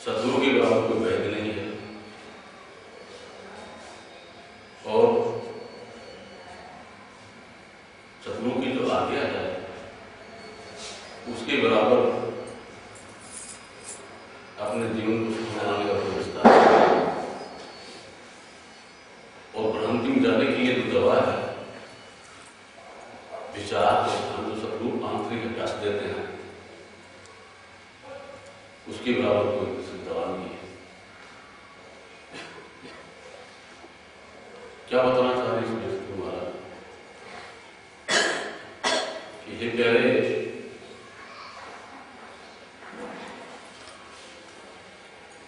सदगुरु के बराबर कोई वैद्य नहीं है और सदगुरु की जो आज्ञा है उसके बराबर अपने जीवन को सुखी बनाने का कोई रास्ता है। और भ्रांति में जाने की ये जो दवा है, विचार के स्थान जो सदगुरु आंतरिक अभ्यास देते हैं, उसके बराबर कोई किसी दवा नहीं है। क्या बताना चाह रहे हैं इस व्यक्ति महाराज कि ये कह रहे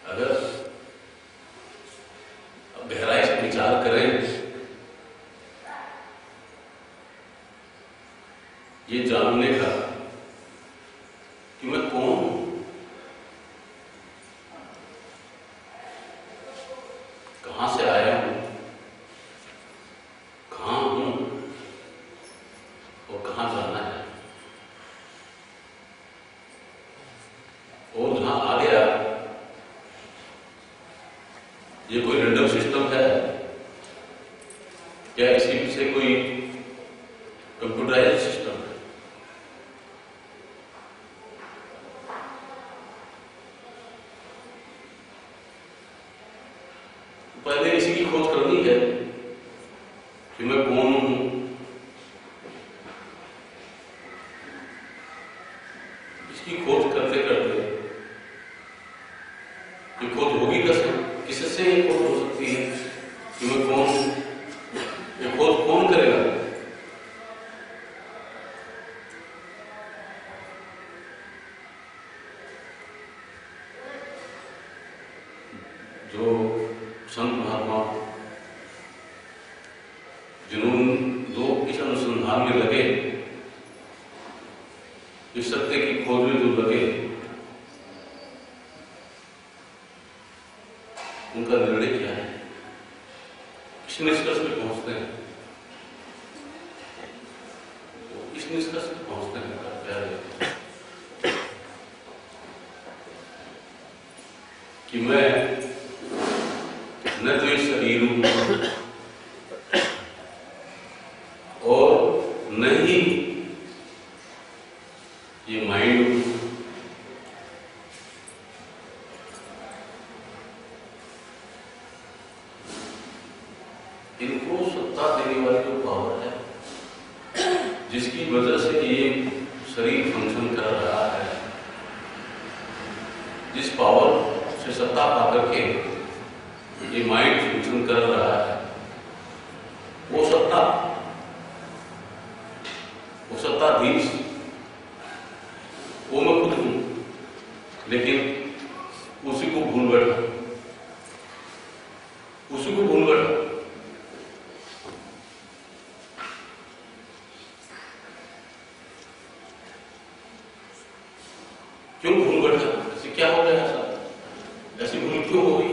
अगर गहराई से विचार करें, ये जानने का कि मैं कौन हूं, कहां से आया हूं, कहां हूं और कहां जाना है, और जहां आ गया ये कोई रैंडम सिस्टम है क्या, इसके पीछे कोई कंप्यूटराइज्ड सिस्टम है? पहले इसी की खोज करनी है कि मैं कौन हूं। इसकी खोज करते करते ये खोज होगी कैसे, किससे ये खोज हो सकती है कि मैं कौन हूं? ये खोज कौन करेगा? जो संत महात्मा जिन्होंने जो इस अनुसंधान में लगे, इस सत्य की खोज में जो लगे, उनका निर्णय क्या है, किस निष्कर्ष पे पहुंचते हैं? इस निष्कर्ष पे पहुंचते हैं क्या है कि मैं न तो ये शरीर हूं और न ही ये माइंड हूं, इनको सत्ता देने वाली जो पावर है, जिसकी वजह से ये शरीर फंक्शन कर रहा है, जिस पावर से सत्ता पाकर के ये माइंड फंक्शन कर रहा है, वो सत्ताधीश वो मैं खुद हूं, लेकिन उसी को भूल बैठा, उसी को भूल बैठा। क्यों भूल बैठा? ऐसे क्या हो गया? ऐसा ऐसी भूल क्यों हो गई?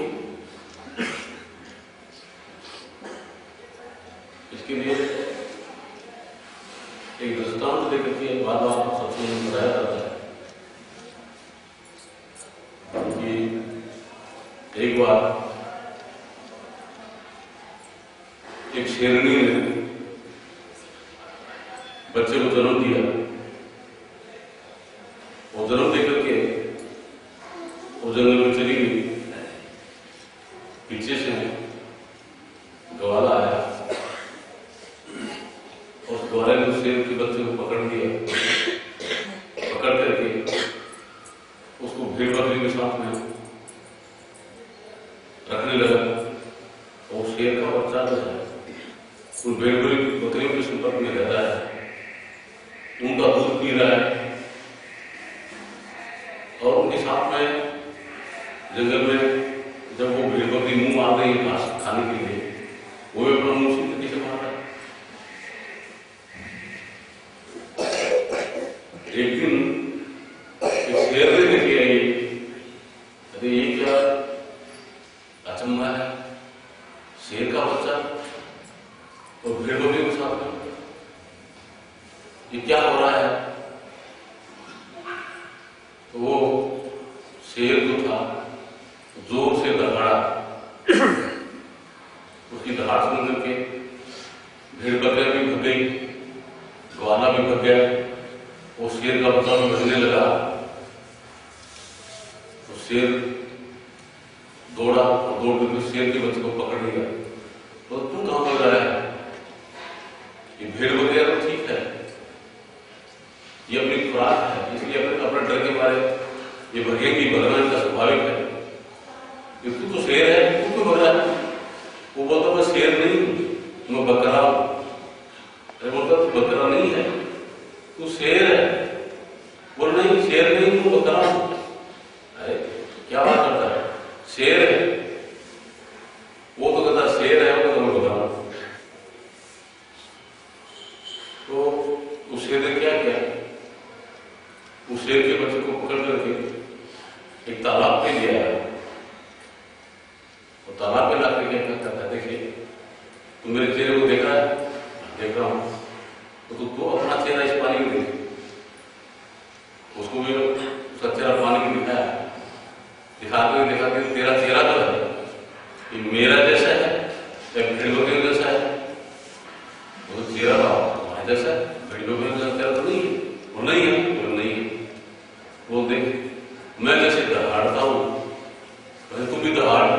इसके लिए एक दृष्टांत लेकर के बाद आप सबसे बताया जाता है कि एक बार एक शेरनी ने बच्चे को जन्म दिया, और जन्म देकर के वो जंगल में चली गई। पीछे से ग्वाला आया, उस ग्वाले ने शेर के बच्चे को पकड़ लिया, पकड़ करके उसको भेड़ बकरी के साथ में रखने लगा। और शेर का बच्चा जो है उन भेड़ बकरियों के संपर्क में रह रहा है, उनका दूध पी रहा है, और उनके साथ में जंगल में जब वो भेड़ बकरी मुंह आ गई घास खाने के लिए, वो भी अपना मुंह उसी तरीके से मार रहा है। एक दिन एक शेर ने देखे, अरे ये क्या अचंभा है, शेर का बच्चा और भेड़ बकरियों के साथ में ये क्या हो रहा है? तो वो शेर जो था जोर से दहाड़ा। उसकी दहाड़ सुन करके भेड़ बकरियां भी भग गई, ग्वाला भी भग गया, वो शेर का बच्चा भी भगने लगा। तो शेर दौड़ा और दौड़ करके शेर के बच्चे को पकड़ लिया। तो तू कहां भाग रहा है? ये भेड़ बकरियां तो ठीक है, ये अपनी खुराक है, इसलिए अपने डर के मारे ये भगेंगी, भगना इनका स्वाभाविक है। तू तो शेर है, तू क्यों भग रहा है? वो बोलता मैं शेर नहीं हूं, मैं बकरा हूं। अरे बोलता तू बकरा नहीं है, तू शेर है। बोल नहीं, शेर नहीं हूं, बकरा हूं। अरे क्या बात करता है? शेर है, वो तो कहता शेर है, वो तो मैं बकरा हूं। तो उस शेर ने क्या किया? उस शेर के बच्चे को पकड़ करके एक तालाब पे ले आया। और तालाब पे लाकर क्या करता है? देखिए, तुम मेरे चेहरे को देख रहा है? देख रहा हूं। तो तू अपना चेहरा इस पानी में देख। उसको भी उसका चेहरा पानी में दिखाया, दिखाते तेरा चेहरा तो है, ये मेरा जैसा है या भेड़ बकरी जैसा है? वो तो चेहरा तुम्हारा जैसा है, भेड़ बकरी जैसा चेहरा तो नहीं है। वो नहीं है, वो नहीं है। वो देख, मैं जैसे दहाड़ता हूं वैसे तुम भी दहाड़।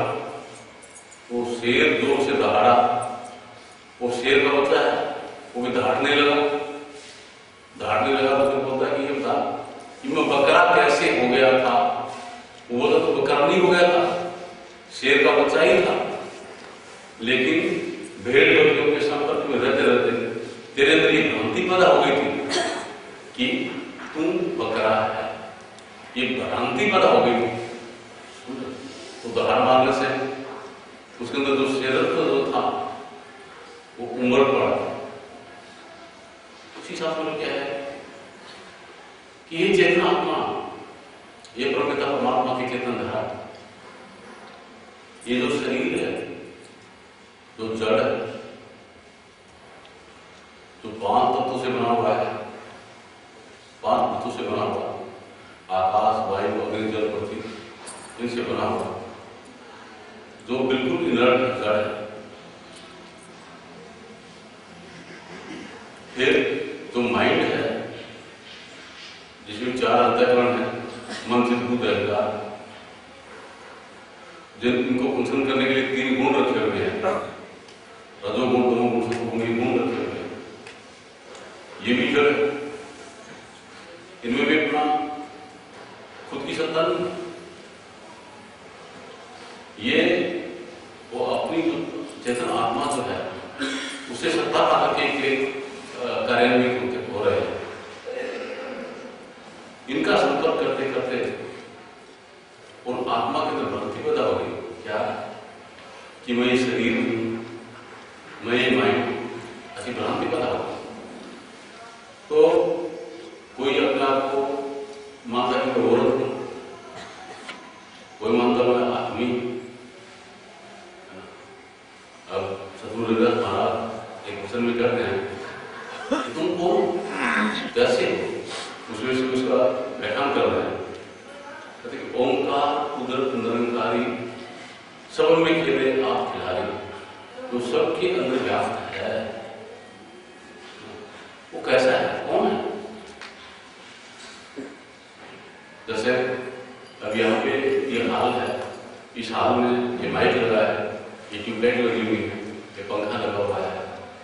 वो शेर जोर से दहाड़ा, वो शेर का बच्चा है, वो भी दहाड़ने लगा तो बोलता है कि ये बता कि मैं बकरा कैसे हो गया था? वो बोला तो बकरा नहीं हो गया था, शेर का बच्चा ही था। लेकिन भेड़ बकरियों के संपर्क में रहते रहते तेरे अंदर ये भ्रांति पैदा हो गई थी कि तुम बकरा है, ये भ्रांति पैदा हो गई थी। तो दहाड़ मारने से उसके अंदर जो शेरत्व जो था वो उमड़ पड़ा। उसी साथ में क्या है कि ये चेतना आत्मा, ये परमपिता परमात्मा की चेतन धारा, ये जो शरीर है, जो जड़ है, जो 5 तत्वों से बना हुआ है, 5 तत्वों से बना हुआ, आकाश, वायु, अग्नि, जल, पृथ्वी, इनसे बना हुआ, जो बिल्कुल इनर्ट जड़ है। फिर जो माइंड है, जिसमें 4 अंतःकरण है, मन, चित्त, बुद्धि, अहंकार, जिनको फंक्शन करने के लिए 3 गुण रखे हुए हैं, रजोगुण, तमोगुण, सत्वगुण, ये गुण रखे हुए हैं। ये भी जड़ है, इनमें भी अपना खुद की सत्ता नहीं। ये वो अपनी चेतन आत्मा जो है उससे सत्ता पा करके कार्यान्वित हो रहे हैं। इनका संपर्क करते करते उन आत्मा के अंदर भ्रांति पैदा हो गई। क्या? कि मैं ये शरीर हूं, मैं ये माइंड, ऐसी भ्रांति पैदा हो गई। तो कोई अपने आप को मानता है कि मैं औरत हूं, कोई मानता मैं आदमी। अब सतगुरु रविदास महाराज एक क्वेश्चन में कहते हैं कि तुम कौन, कैसे हो? उसमें से उसका व्याख्यान कर रहे हैं। कहते कि ओंकार कुदरत निरंकारी, सब में खेले आप खिलाड़ी, जो सबके अंदर व्याप्त है। वो कैसा है, कौन है? जैसे अब यहाँ पे ये हाल है, इस हाल में ये माइक लगा है, ये ट्यूबलाइट लगी हुई है, ये पंखा लगा हुआ है,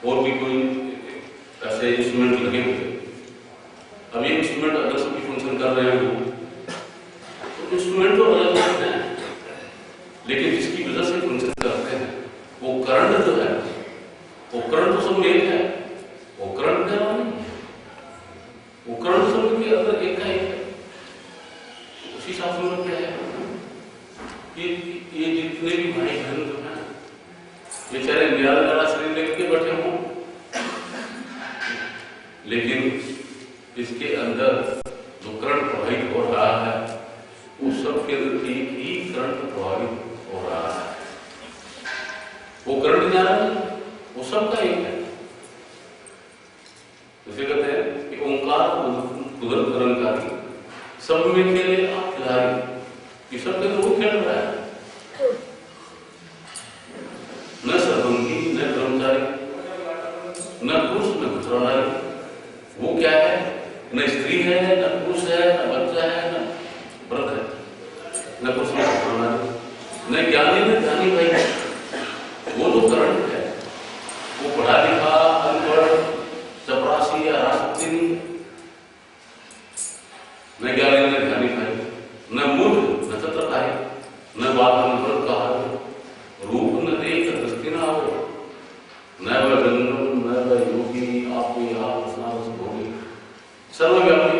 और भी कोई ऐसे इंस्ट्रूमेंट लगे हुए। अब ये इंस्ट्रूमेंट अगर सबकी फंक्शन कर रहे हो तो इंस्ट्रूमेंट तो अलग अलग हैं, लेकिन जिसकी वजह से फंक्शन करते हैं वो करंट जो है, वो करंट तो सब एक है। वो करंट क्या नहीं है, वो करंट सब के अंदर एक का एक है। उसी शास्त्र में क्या है कि ये जितने भी भाई बहन जो है बेचारे निराला शरीर लेके बैठे हों, लेकिन इसके अंदर जो करंट प्रवाहित हो रहा है वो सबके अंदर एक ही करंट प्रवाहित हो रहा है। वो करंट जा रहा है, वो सबका एक है। इसे कहते हैं कि ओंकार कुदरत निरंकारी, सब में खेले आप खिलाड़ी। ये सब के वो खेल रहा है, न ज्ञानी न ध्यानी खाए, न मूर्ख नक्षत्र खाए, न बात न व्रत कहा, रूप न देख दृष्टि न हो, न वह जंगम न वह योगी, आप स्नान भोगी। सर्वव्यापी,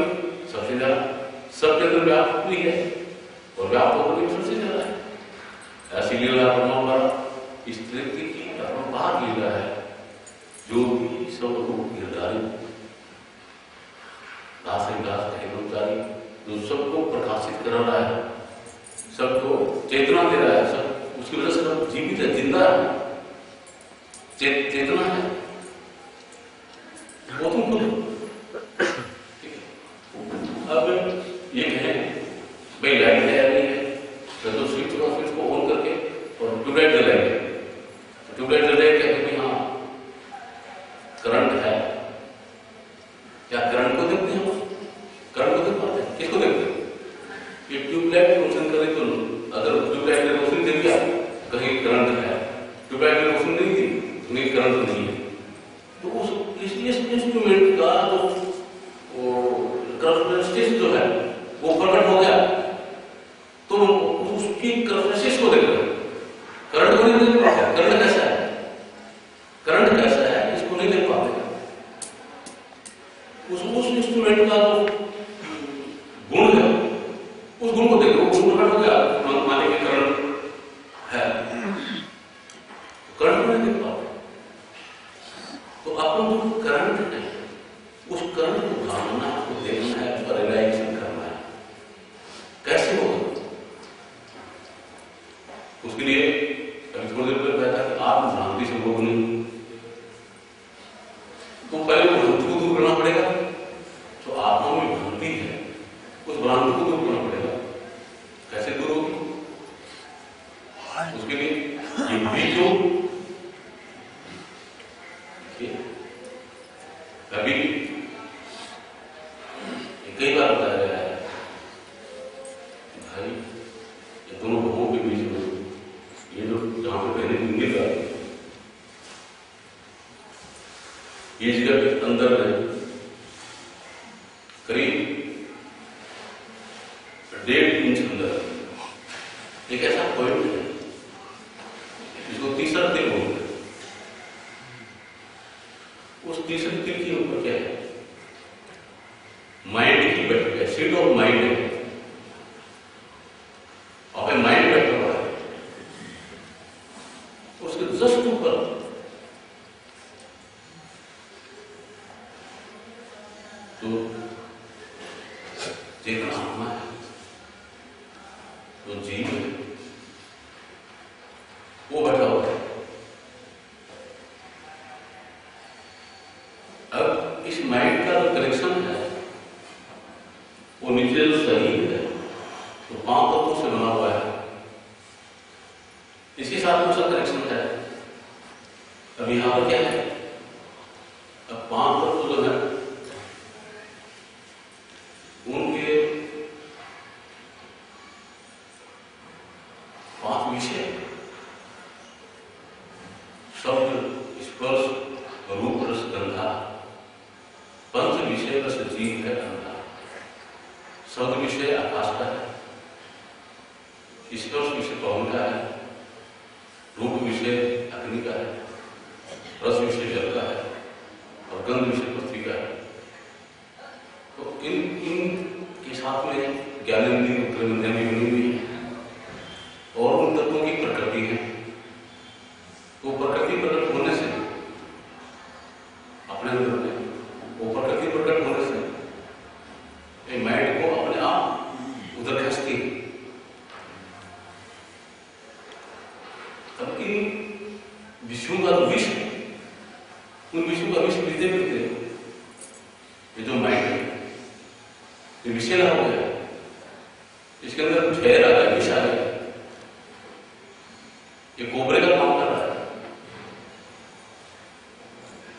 सबसे ज्यादा, सबके अंदर व्याप्त भी है और व्याप्त होकर भी सबसे ज्यादा है। ऐसी लीला परमात्मा इस तृप्ति की अपरंपार लीला है, जो भी सब रूप निर्धारित जो सबको प्रकाशित कर रहा है, सबको चेतना दे रहा है, सब उसकी वजह से सब जीवित है, जिंदा है, चेतना है, वो तुम खुद। अब ये कहें भाई लाइट है या नहीं है, तो स्विच को ऑन करके और ट्यूबलाइट जलाएंगे, ट्यूबलाइट जलाए कहते हैं हाँ करंट है। क्या करंट को देखते हैं? करंट को देख पाते हैं? किसको देखते हैं? ये ट्यूबलाइट रोशन करे तो, अगर ट्यूबलाइट ने रोशनी दे दिया कहीं करंट है, ट्यूबलाइट ने रोशनी नहीं दी कहीं करंट नहीं है, तो उस इंस्ट्रूमेंट का करंट जो है वो प्रकट हो गया, तो उसकी करंट को देख रहे हैं, करंट को नहीं देख पाते। करंट कैसा है? करंट कैसा है इसको नहीं देख पाते। उस इंस्ट्रूमेंट का जो गुण है उस गुण को देखो, गुण प्रकट हो गया, माने कि करंट है, करंट को नहीं देख पाते। तो अपन जो करंट है उस करंट को जानना, उसको देखना है, उसका रियलाइजेशन करना है। कैसे होगा? उसके लिए अभी थोड़ी देर पहले बताया कि आत्म भ्रांति से रोग नहीं, तो पहले वो भ्रांति को दूर करना पड़ेगा। तो आत्मा में भ्रांति है, उस भ्रांति को दूर करना पड़ेगा। कैसे दूर होगी? उसके लिए ये बीजो अभी कई बार बताया गया है भाई ये दोनों भवों के बीच में ये जो जहां पे पहले मिल रहा है, ये जगह के अंदर है करीब 1.5 इंच अंदर एक ऐसा पॉइंट है जिसको तीसरा तिल बोलते हैं। उस तीसरे तिल के ऊपर क्या है? माइंड की बैठ है, सीट ऑफ माइंड है, और माइंड बैठा हुआ है। उसके जस्ट ऊपर तो चेतना आत्मा है, तो जीव है, वो बैठा हुआ है। अब इस माइंड का जो कनेक्शन है वो नीचे जो शरीर है तो 5 तत्वों से बना हुआ है, इसके साथ उसका कनेक्शन है। अब यहां पर क्या है? अब 5 तत्व जो है उनके 5 विषय, शब्द, स्पर्श, रूप, रस, गंधा, पंच विषय रस जीव है गंधा। शब्द विषय आकाश का है, स्पर्श विषय पवन का है, रूप विषय अग्नि का है, रस विषय जल का है और गंध विषय पृथ्वी का है। तो इन के साथ में ज्ञानेंद्रिय उत्तरेंद्रियां भी बनी हुई है और उन तत्वों की प्रकृति है। तो प्रकृति प्रकट होने से अपने अंदर में वो प्रकृति प्रकट होने से माइंड को अपने आप उधर खसती। तब इन विषयों का विष, उन विषयों का विष पीते पीते ये जो माइंड है ये विषय हो गया, इसके अंदर झेर आ गया, विष आ गया, ये कोबरे का काम कर रहा है।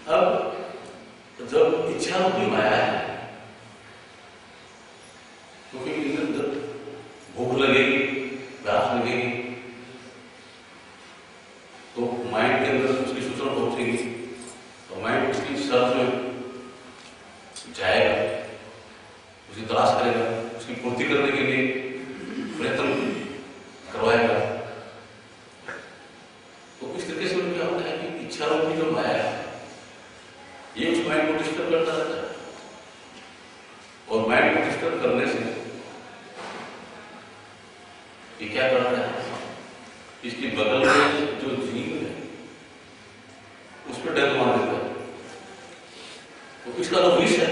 अब जब इच्छा रूपी माया है, क्योंकि इधर भूख लगेगी, प्यास लगेगी, तो माइंड के अंदर उसकी सूचना पहुंचेगी, तो माइंड उसकी सर्च में जाएगा, उसकी तलाश करेगा, उसकी ये क्या करता है, इसकी बगल में जो जीव है उस पर डर मार देता है। तो इसका जो विष है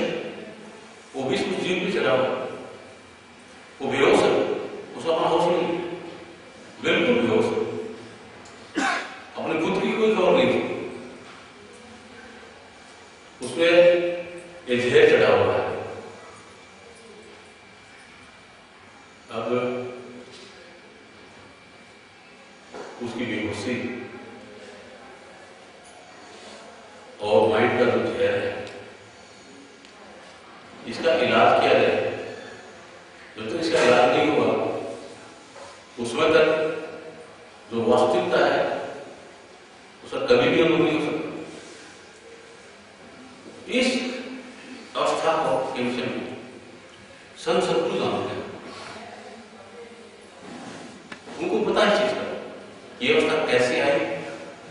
वो विष उस जीव पे चढ़ा हुआ है, वो बेहोश है, उसका अपना होश नहीं, बिल्कुल बेहोश है, अपने बुद्ध की कोई खबर नहीं थी, उसमें ये जहर चढ़ा हुआ है। अब उसकी बेहोशी और माइंड का जो जहर है, इसका इलाज क्या है? जब तक इसका इलाज नहीं हुआ उस समय तक जो वास्तविकता है उसका कभी भी अनुभव नहीं हो सकता। इस अवस्था को विषय में संत सत्पुरुष जानते हैं, उनको पता है चीज का ये अवस्था कैसे आई,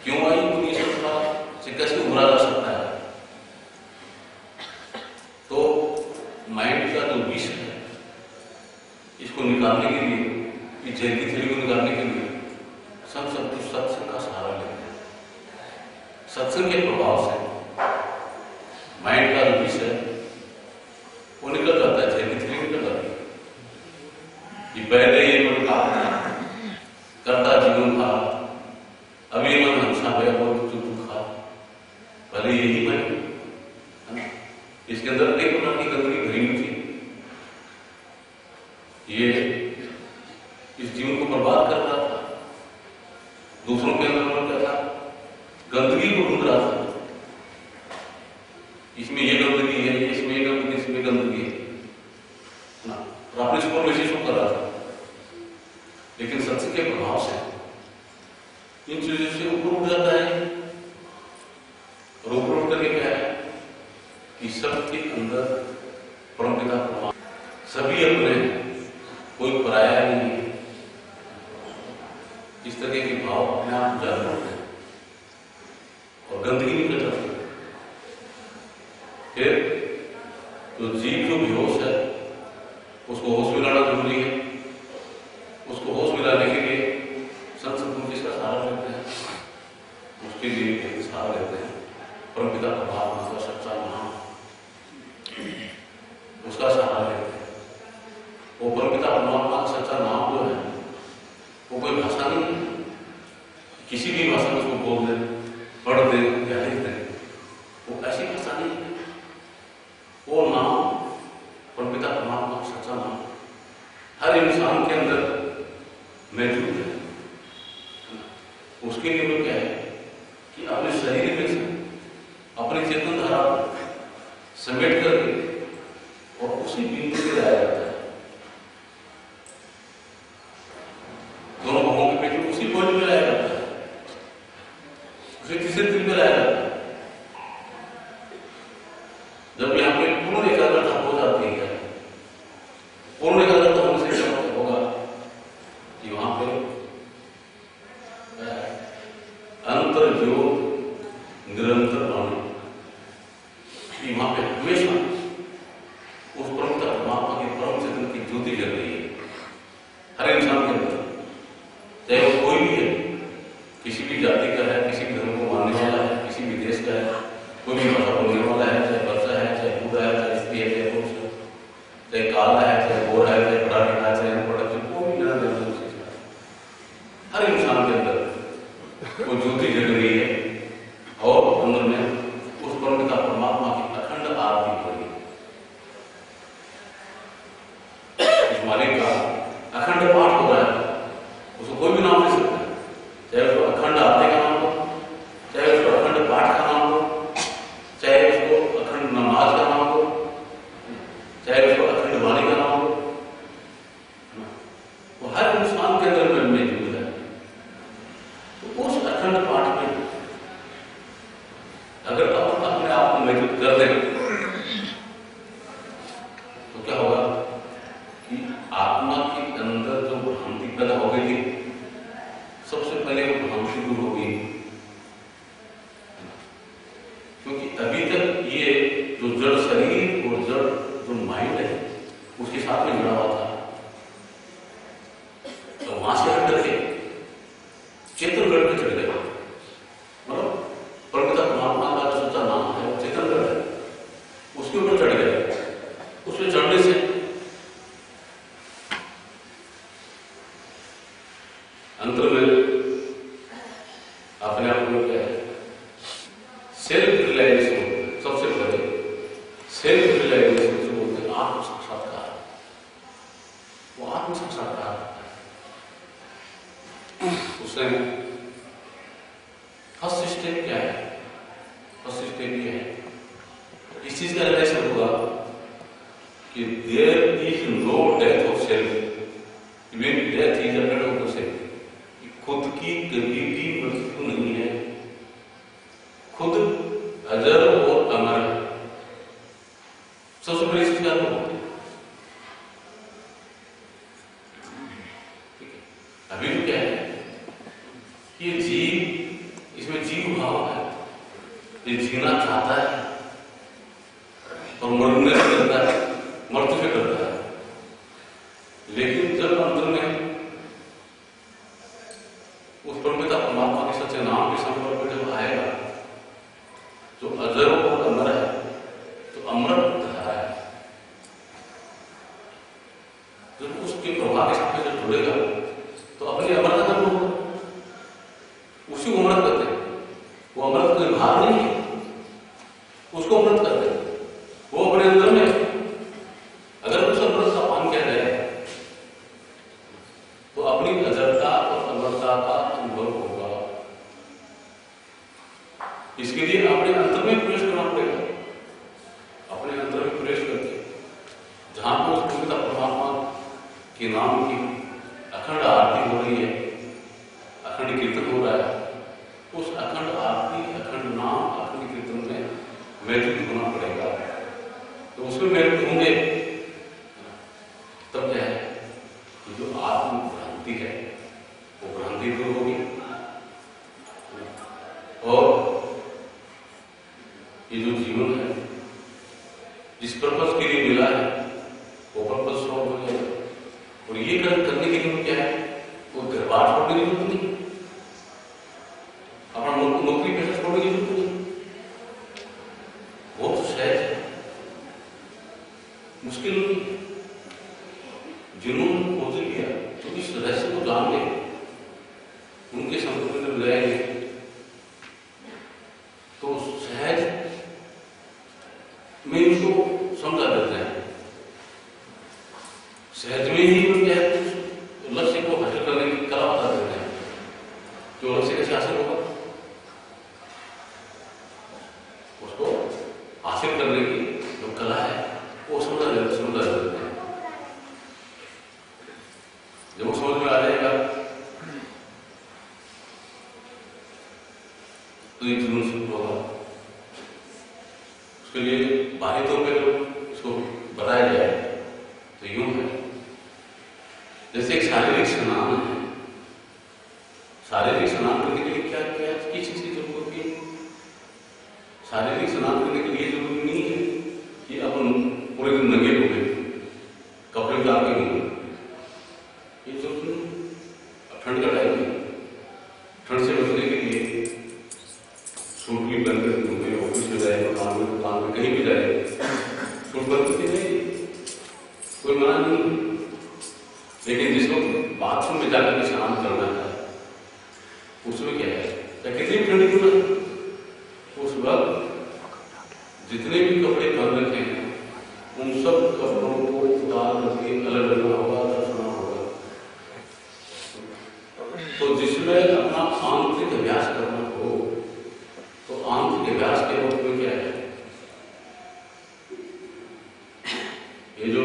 क्यों आई, उनकी इस अवस्था से कैसे उभरा जा सकता है। तो माइंड का जो विष है इसको निकालने के लिए, इस जहर की थैली को निकालने के लिए संत सत्पुरुष सत्संग का सहारा लेते हैं। सत्संग के प्रभाव से माइंड का जो विष है वो निकल जाता है, जहर की थैली निकल जाती है। ये पहले ये मन करता जीवन था, अभी मन हंसा गया वो जो दुखा, भले यही मन है ना, इसके अंदर कई प्रकार की गंदगी भरी हुई थी, ये इस जीवन को बर्बाद कर रहा था, दूसरों के अंदर मन क्या था, गंदगी को ढूंढ रहा था, इसमें ये गंदगी है, इसमें ये गंदगी, इसमें गंदगी है ना, और अपने इसको विशेष कर रहा था। लेकिन सत्संग के प्रभाव से इन चीजों से ऊपर उठ जाता है, और ऊपर उठ करके क्या है कि सबके अंदर परमपिता परमात्मा, सभी अपने, कोई पराया नहीं है, इस तरह के भाव अपने आप उजागर होते हैं और गंदगी निकल जाती है। फिर तो जीव जो बेहोश है उसको होश मिलाना जरूरी है, उसको होश मिलाने के लिए संत सत्पुरुष जिसका सहारा लेते हैं, उसके लिए एक सहारा लेते हैं परमपिता परमात्मा का सच्चा नाम, उसका सहारा लेते हैं। वो परमपिता परमात्मा का सच्चा नाम जो है वो कोई भाषा नहीं है, किसी भी भाषा में उसको बोल दे, पढ़ दे या लिख दे, वो ऐसी भाषा नहीं है। वो नाम परमपिता परमात्मा का सच्चा नाम हर इंसान के अंदर मौजूद है। उसके लिए वो क्या है कि अपने शरीर में से अपनी चेतन धारा समेट करके और उसी बिंदु पे लाया जाता है, दोनों भगों के पेट में उसी बोझ में लाया जाता है, उसी तीसरे दिल में लाया जाता है। जब यहाँ पे पूर्ण एकाग्रता हो जाती है, पूर्ण एकाग्रता होने से क्या होगा कि वहां पे अंतर ज्योत निरंतर वाणी, वहां पे हमेशा उस परमपिता परमात्मा की परम चेतन की ज्योति जल रही है हर इंसान के अंदर, चाहे वो कोई भी है, किसी भी जाति का है, किसी भी धर्म को मानने वाला है, किसी भी देश का है, कोई भी भाषा बोलने वाला है, चाहे बच्चा है, चाहे बूढ़ा है, चाहे स्त्री है, चाहे पुरुष है, चाहे काला है, चाहे गोरा है, चाहे पढ़ा लिखा है, चाहे अनपढ़ है, कोई भी लेना देना नहीं है। हर इंसान के अंदर वो ज्योति जग रही है और अंदर में उस परमपिता परमात्मा की अखंड आरती हो रही है। उस मालिक का अखंड पाठ हो रहा है, उसको कोई भी नाम दे सकता है, चाहे उसको अखंड आरती का नाम हो, चाहे उसको अखंड पाठ का नाम हो, चाहे उसको अखंड नमाज का नाम हो, चाहे उसको अखंड वाणी का नाम हो, वो हर इंसान के अंदर में मौजूद है। तो उस अखंड पाठ में अगर अपन अपने आप को मौजूद कर दें तो क्या होगा कि आत्मा के अंदर जो भ्रांति पैदा हो गई थी, सबसे पहले वो भ्रांति दूर होगी, क्योंकि अभी तक ये जो जड़ शरीर और जड़ जो माइंड है उसके साथ में जुड़ा हुआ था, तो वहां अंतर में अपने आप में क्या है, सेल्फ रियलाइजेशन होता है। सबसे पहले सेल्फ रियलाइजेशन जो बोलते हैं आत्म साक्षात्कार, वो आत्म साक्षात्कार होता है। उसमें फर्स्ट स्टेप क्या है? फर्स्ट स्टेप ये है, इस चीज का रियलाइजेशन होगा कि there is no death of self, even death is a death of the self. खुद की कभी भी मृत्यु नहीं है, खुद अजर और अमर है। सबसे बड़ी चीज क्या होती है? अभी तो क्या है कि जीव, इसमें जीव भाव है, ये जीना चाहता है और मरने से डरता है, मृत्यु से डरता है। लेकिन जब अंदर में उस परमपिता परमात्मा के सच्चे नाम के संपर्क में जब आएगा, जो अजर और अमर है, तो अमृत धारा है, जब उसके प्रभाव के साथ जब जुड़ेगा तो अपनी अमृत धर्म होगा। उसी को अमृत करते हैं, वो अमृत कोई भार नहीं है, उसको अमृत करते हैं। वो अपने अंदर में अगर उस अमृत का पान किया जाए तो अपनी अजरता और अमरता का अनुभव होगा। इसके लिए अपने अंतर में प्रवेश करना पड़ेगा। अपने अंतर में प्रवेश करके जहां पर उस पवित्र परमात्मा के नाम की अखंड आरती हो रही है, अखंड कीर्तन हो रहा है, उस अखंड आरती, अखंड नाम, अखंड कीर्तन में महत्व होना पड़ेगा। तो उसमें महत्व होंगे तब क्या है, जो आत्म भ्रांति है वो भ्रांति दूर होगी और ये जो जीवन है जिस पर्पस के लिए मिला है वो पर्पस सॉल्व हो जाएगा। और ये करने के लिए क्या है, वो घर बार छोड़ने की जरूरत नहीं, अपना नौकरी पैसा छोड़ने की जरूरत नहीं। वो तो सहज है, मुश्किल नहीं। जिन्होंने खोज लिया, जो इस रहस्य को जान ले, उनके संपर्क में जाएंगे तो सहज में उसको समझा देते हैं। सहज में ही उनके लक्ष्य को हासिल करने की कला बता देते हैं। जो लक्ष्य कैसे हासिल होगा, उसको हासिल करने की जो कला है वो समझा देते हैं। जब वो समझ में आ जाएगा तो ये जुनून शुरू होगा। उसके लिए बाहरी तौर पर जब इसको बताया जाए तो यूं है जैसे एक शारीरिक स्नान है। शारीरिक स्नान करने के लिए क्या क्या किस चीज की जरूरत होती है? शारीरिक स्नान करने के लिए जरूरी नहीं है कि अपन पूरे दिन नंगे हो गए, कपड़े डाल के नहीं, ये जरूरत नहीं। ठंड का टाइम है, ठंड से बचने के लिए सूट भी पहन कर घूमे, ऑफिस में जाए, दुकान में कहीं भी जाए, सूट पहन करके नहीं, कोई मना नहीं। लेकिन जिस वक्त बाथरूम में जाकर के स्नान करना है उसमें क्या है, या कितनी भी ठंडी क्यों ना, उस वक्त जितने भी कपड़े पहन रखे हैं उन सब कपड़ों को उतार करके अलग रखना होगा, रखना होगा। तो जिसमें अपना आंतरिक अभ्यास करना हो तो आंतरिक अभ्यास के रूप में क्या है, ये जो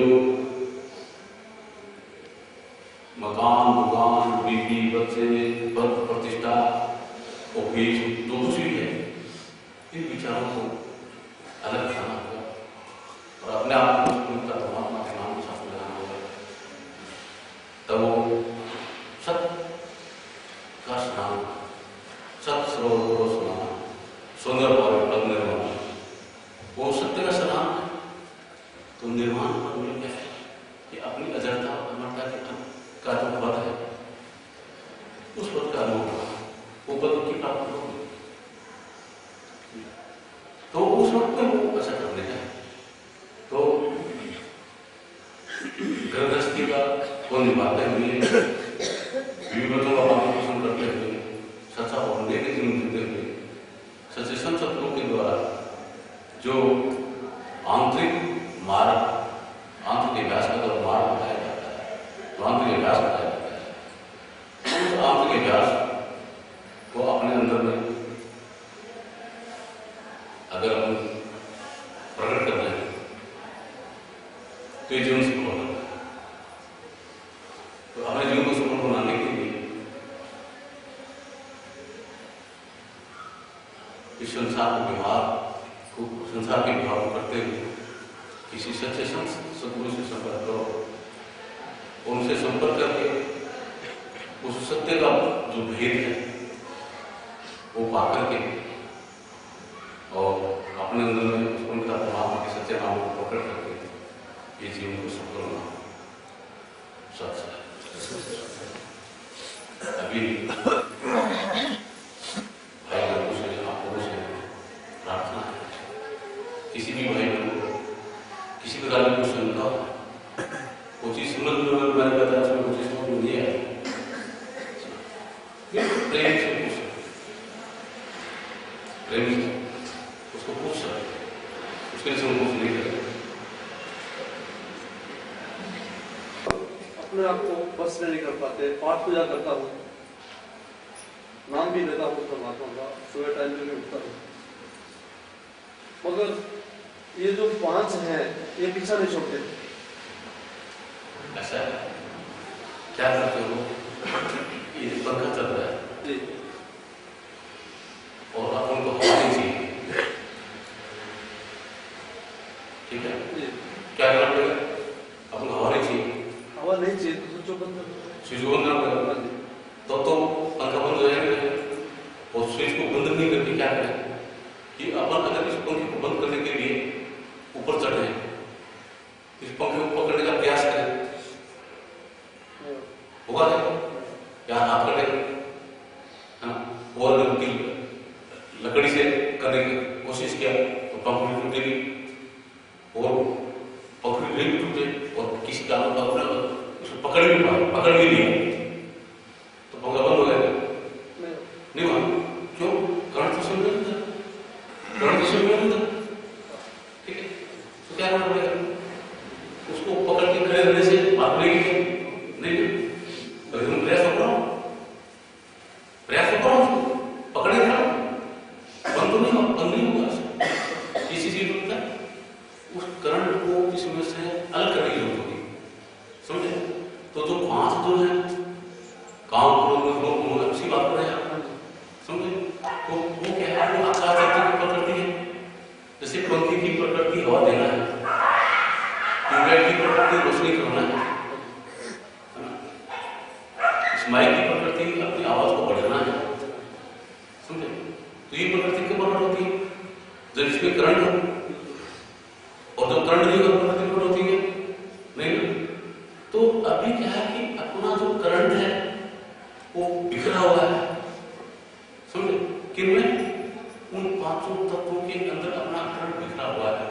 मकान, दुकान, बीवी, बच्चे, पद प्रतिष्ठा, ऑफिस, जो कुछ भी है, इन विचारों को अलग करना होगा और अपने आप को परमात्मा के नाम के साथ लगाना होगा। तब वो सत्य का स्नान, सत्य सरोवर को स्नान, सुंदर और पद निर्माण, वो सत्य का स्नान है। तो निर्माण पद में क्या है कि अपनी अजरता, अमरता का जो पद है उस पद का अनुभव, वो पद की प्राप्ति होगी। तो उस वक्त में वो ऐसा करने का तो गृहस्थी का को निभाते हुए बीवी बच्चों का होने के जीवन जीते हुए सच्चे संत सत्संगों के द्वारा जो आंतरिक मार्ग, आंतरिक अभ्यास का जो मार्ग बताया जाता है, तो आंतरिक अभ्यास बताया जाता है, उस आंतरिक अभ्यास को अपने अंदर में अगर हम प्रकट कर रहे हैं तो ये जीवन सफल होता है। तो हमें जीवन को सफल बनाने के लिए इस संसार के व्यवहार को करते हुए किसी सच्चे सदगुरु से संपर्क करो, उनसे संपर्क करके उस सत्य का जो भेद है वो पा करके और अपने अंदर में उनका परमात्मा के सच्चे नाम को पकड़ करके ये जीवन को सफल होना सच है। अभी भाई बहनों से, आपको से प्रार्थना है, किसी भी भाई बहन को किसी प्रकार की कुछ शंका हो, वो चीज समझ में मैंने बताया उसमें कुछ चीज समझ में नहीं आया, प्रेम से पूछ, प्रेम से उसको पूछ सकते, उसके लिए संकोच नहीं करें। अपने आप को बस नहीं कर पाते, पाठ पूजा करता हूँ, नाम भी लेता हूँ परमात्मा का, सुबह टाइम पे भी उठता हूँ, मगर ये जो 5 हैं ये पीछा नहीं छोड़ते। ऐसा है, क्या करते हो? ये पंखा चल रहा है जी, और अपन को हवा नहीं चाहिए, ठीक है? जी, क्या करना पड़ेगा? अपन को हवा नहीं चाहिए, हवा नहीं चाहिए तो स्विच बंद कर दो। स्विच बंद करना पड़ेगा, तो पंखा बंद हो जाएगा। और स्विच को बंद नहीं करके क्या करें कि अपन अगर इस पंखे को बंद करने के लिए ऊपर चढ़े, इस पंखे को पकड़ने का प्रयास करें, होगा क्या? हाथ कटेगा, और अगर लकड़ी से करने की कोशिश किया तो पंखुड़ी टूटेगी, और पंखुड़ी नहीं टूटे और किसी कारण उसको पकड़ भी लिया तो पंखा बंद हो जाएगा, नहीं हुआ। क्यों? करंट तो समझ नहीं था, करंट तो समझ नहीं था, ठीक है? तो क्या करना पड़ेगा? उसको पकड़ के खड़े रहने से बात मिलेगी क्या? नहीं, अभी तुम प्रयास कर रहा हूं, पकड़े रहा, बंद नहीं होगा। किसी चीज होता है उस करंट को इसमें से अलग करने की जरूरत होगी, समझे? तो जो 5 जो है काम करो उसी बात कर रहे हैं, समझे? तो वो क्या है, वो आकाश की प्रकृति है। जैसे पंखे की प्रकृति हवा देना है, ट्यूबलाइट की प्रकृति रोशनी करना है, इस माइक की प्रकृति अपनी आवाज को बढ़ाना है, समझे? तो ये प्रकृति कब प्रकट होती है? जब इसमें करंट हो, और जब करंट नहीं होगा प्रकृति प्रकट होती है नहीं। तो अभी क्या है कि अपना जो करंट है वो बिखरा हुआ है, समझे? किनमें? उन 5 तत्वों के अंदर अपना करंट बिखरा हुआ है,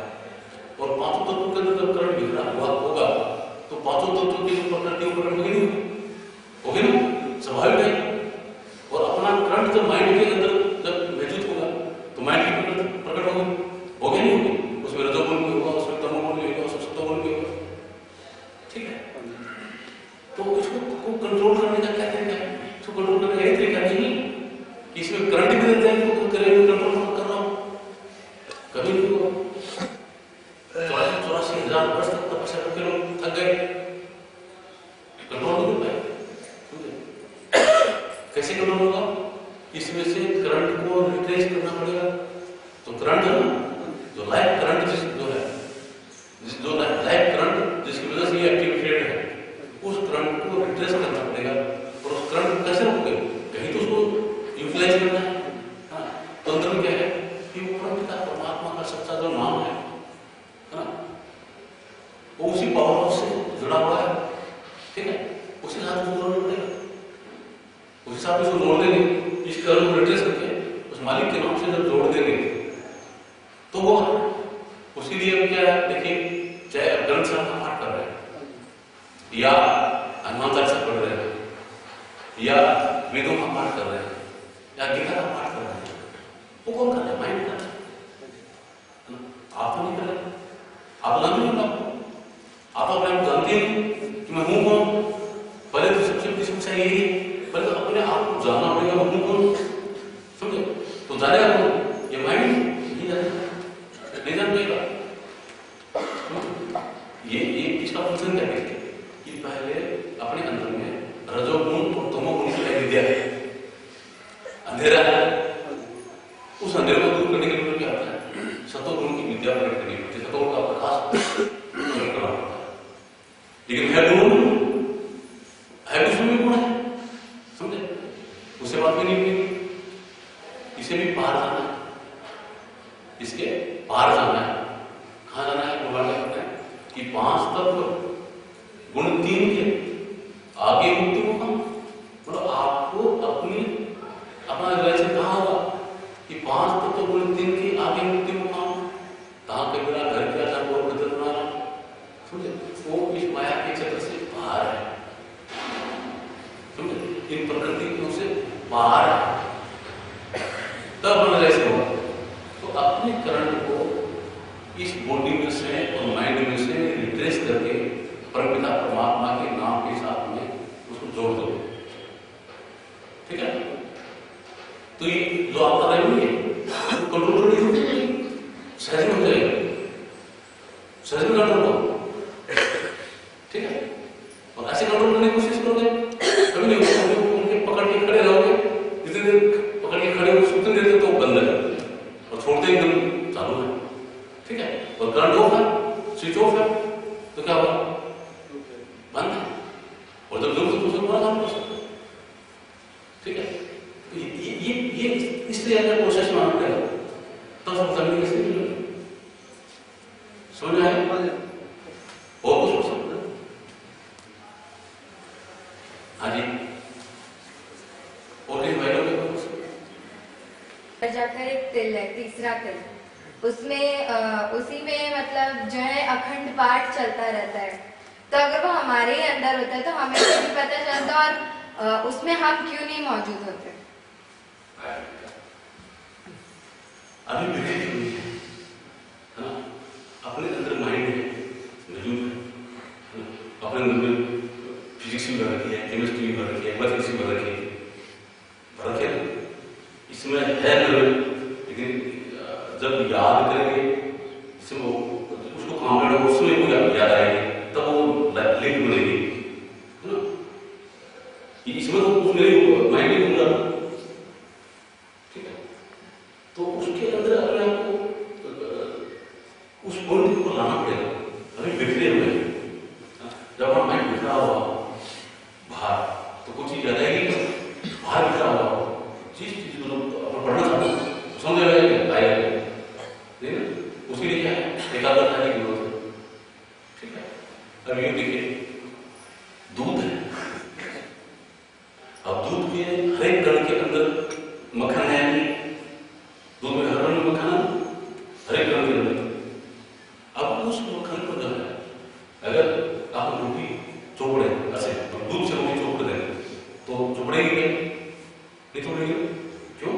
और 5 तत्वों के अंदर जब करंट बिखरा हुआ होगा तो 5 तत्वों की जो प्रकृति वो प्रकट होगी ना, स्वाभाविक है। और अपना करंट जब माइंड के अंदर जब मौजूद होगा तो माइंड की प्रकृति प्रकट होगी नहीं होगी? उसमें रजोगुण भी होगा, उसमें तमोगुण भी होगा, उसमें सत्वगुण भी होगा, ठीक है? तो इसको कंट्रोल करने का क्या तरीका है? इसको कंट्रोल करने का यही तरीका नहीं कि इसमें करंट भी देते हैं तो करेंगे कंट्रोल कर रहा हूं, कभी नहीं होगा। 84,000 वर्ष तक तपस्या करके लोग थक गए, कंट्रोल नहीं हो पाए, कैसे कंट्रोल होगा? इसमें से करंट को रिट्रेस करना पड़ेगा। तो करंट है ना, जो लाइफ करंट जो लाइफ करंट जिसकी वजह से ये एक्टिवेटेड है, उस करंट को रिट्रेस करना पड़ेगा। और उस करंट को कैसे रोके? कहीं तो उसको यूटिलाइज करना है। तो अंदर में क्या है कि वो परमात्मा का सच्चा जो नाम है ना, वो उसी पावर हाउस से जुड़ा हुआ है, ठीक है? उसी साथ उसको जोड़ना पड़ेगा, उसी साथ उसको जोड़ देंगे। इस करंट को रिट्रेस करके उस मालिक के नाम से जब जोड़ देंगे तो वो उसके लिए क्या है, देखिए, चाहे ग्रंथ साहब का पाठ कर रहे हैं या हनुमान चालीसा पढ़ रहे हैं या वेदों का पाठ कर रहे हैं या गीता का पाठ कर रहे हैं, वो कौन कर रहा है? माइंड कर रहा है। आप तो नहीं कर रहे, आप जानते नहीं आप तो अपने आप जानते हैं कि मैं हूं कौन। पहले तो सबसे बड़ी समस्या यही है, पहले तो अपने आप को जानना पड़ेगा मैं हूं कौन, समझे? तो जानेगा कौन? ये माइंड नहीं जानेगा, नहीं जान पाएगा। ये इसका फंक्शन क्या कहते हैं कि पहले अपने अंदर में रजोगुण और तमोगुण की विद्या है, अंधेरा है, उस अंधेरे को दूर करने के लिए क्या होता है? सतोगुण की विद्या प्रकट करनी पड़ती है, सतोगुण का प्रकाश प्रकट करना पड़ता है। लेकिन है गुण, है कुछ भी गुण है, समझे? उससे बात भी नहीं हुई, इसे भी पार जाना है, इसके पार जाना है। कहां जाना है? भगवान क्या कहते हैं कि 5 तत्व गुण 3 के आगे मुक्ति मुकाम, मतलब आपको अपना जैसे कहा होगा कि 5 तत्व गुण 3 के आगे मुक्ति मुकाम, कहां पे मेरा घर क्या था वो बदल बना रहा, समझे? वो इस माया के क्षेत्र से बाहर है, समझे? इन प्रकृति से बाहर है, तब अपना जैसे होगा। तो अपने करण को इस बॉडी में से और माइंड में से रिट्रेस करके परमपिता परमात्मा के नाम के साथ में उसको जोड़ दो, ठीक है? तो ये जो आप कर रहे हो तो कंट्रोल नहीं होगी, सहज में हो जाएगा, सहज में कंट्रोल हो, ठीक है? और ऐसे कंट्रोल करने की कोशिश करोगे कभी नहीं होगा, उनके पकड़ के खड़े रहोगे, जितनी देर पकड़ के खड़े हो उतनी देर तो बंद है और छोड़ते ही एकदम चालू है, ठीक है? और करंट ऑफ है, स्विच ऑफ है, तो क्या होगा? बंद है। और जब जरूरत तो उसको काम कर सकते, ठीक है? तो ये इसलिए अगर प्रोसेस में आना पड़ेगा तब सब करने के लिए समझ आए और कुछ हो सकता है। हाँ जी, और कहीं भाई लोग जाकर एक तिल है, तीसरा तिल, उसमें उसी में मतलब जो है अखंड पाठ चलता रहता है। तो अगर वो हमारे ही अंदर होता है तो हमें तो भी पता चलता, और उसमें हम क्यों नहीं मौजूद होते? अभी विवेक हुई है ना, अपने अंदर माइंड है मौजूद है, अपने अंदर में फिजिक्स भी भर रखी है, केमिस्ट्री भी भर रखी है, मैथमेटिक्स भी भर रखी है, इसमें है लेकिन जब याद करेंगे उसको कहाँ बैठा उसमें को याद आएगी, तब वो लिंक बनेगी, है ना? इसमें तो कुछ नहीं माइंड नहीं होगा, ठीक है? तो उसके अंदर अपने आप को उस पॉइंट को लाना पड़ेगा। अभी बिखरे हुए जब हमारा माइंड बिखरा हुआ बाहर, तो कुछ चीज याद आएगी, बाहर बिखरा हुआ चीज पढ़ना चाहता समझ आएगा, उसके लिए क्या है? एकाग्रता की जरूरत है, ठीक है? अब ये देखिए दूध है, अब दूध के हर एक कण के अंदर मक्खन है, दूध में हर कण मक्खन, हर एक कण के अंदर। अब उस मक्खन को जो है अगर आप रोटी चोपड़े ऐसे दूध से रोटी चोपड़ दें तो चोपड़ेगी नहीं चोपड़ेगी, क्यों?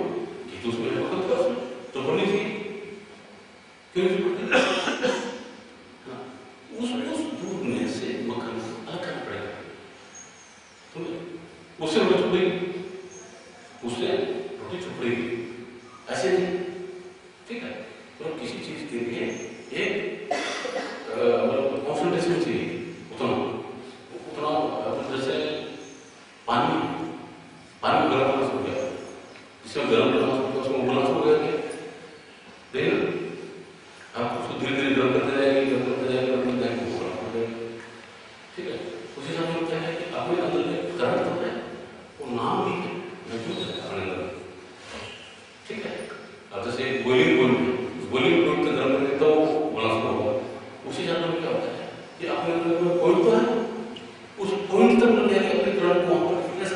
कि उसमें मक्खन चोपड़नी थी, क्यों उस दूध में से मक्खन को अलग करना पड़ेगा, तो उससे रोटी चुपेगी, उससे रोटी चुपेगी, ऐसे नहीं, ठीक है? तो किसी चीज के लिए एक कॉन्सेंट्रेशन चाहिए, उतना जैसे पानी गर्म करना शुरू किया, इसमें गर्म करना शुरू किया, उसमें उबलना शुरू हो गया, आप उसको धीरे धीरे गर्म करते जाएंगे, ठीक है? उसी समय क्या है कि अपने अंदर में करंट होता है, वो नाम भी है मौजूद है अपने अंदर, ठीक है? अब जैसे बॉइलिंग पॉइंट गर्म करते तो बोलना शुरू होगा, उसी समय में क्या होता है कि अपने अंदर में पॉइंट तो है, उस पॉइंट तक मिल जाएगी अपने करंट को वहां पर फिटनेस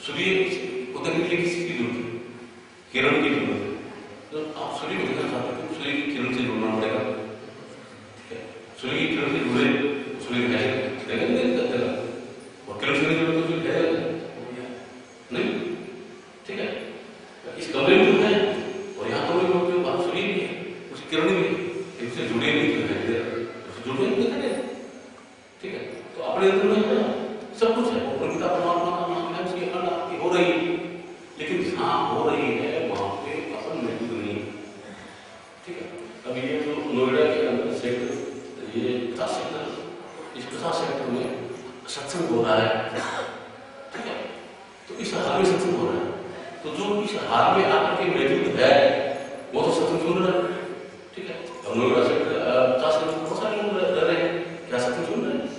सूर्य को देखने के लिए किसी की जरूरत है, किरण की जरूरत है। तो आप सूर्य को देखना चाहते हैं तो सूर्य की किरण से जुड़ना पड़ेगा। सूर्य की किरण से जुड़े सूर्य है और किरण से जुड़े तो सूर्य है नहीं, ठीक है। इस कमरे में जो है और यहाँ कमरे में जो बात सूर्य भी है, उसकी किरण भी है, एक से जुड़े नहीं जुड़े नहीं दिखाई दे, ठीक है। तो अपने अंदर में सब कुछ है, पिता परमात्मा का नाम है, उसकी अखंड आरती हो रही है, लेकिन जहाँ हो रही है वहां पे अपन मौजूद नहीं, ठीक है। अब ये जो नोएडा के अंदर सेक्टर, ये 50 सेक्टर, इस 50 सेक्टर में सत्संग हो रहा है, ठीक है। तो इस हाल में सत्संग हो रहा है, तो जो इस हाल में आकर के मौजूद है वो तो सत्संग सुन रहा है, ठीक है। अब नोएडा सेक्टर 50 सेक्टर बहुत सारे लोग रह रहे हैं, क्या सत्संग सुन रहे हैं?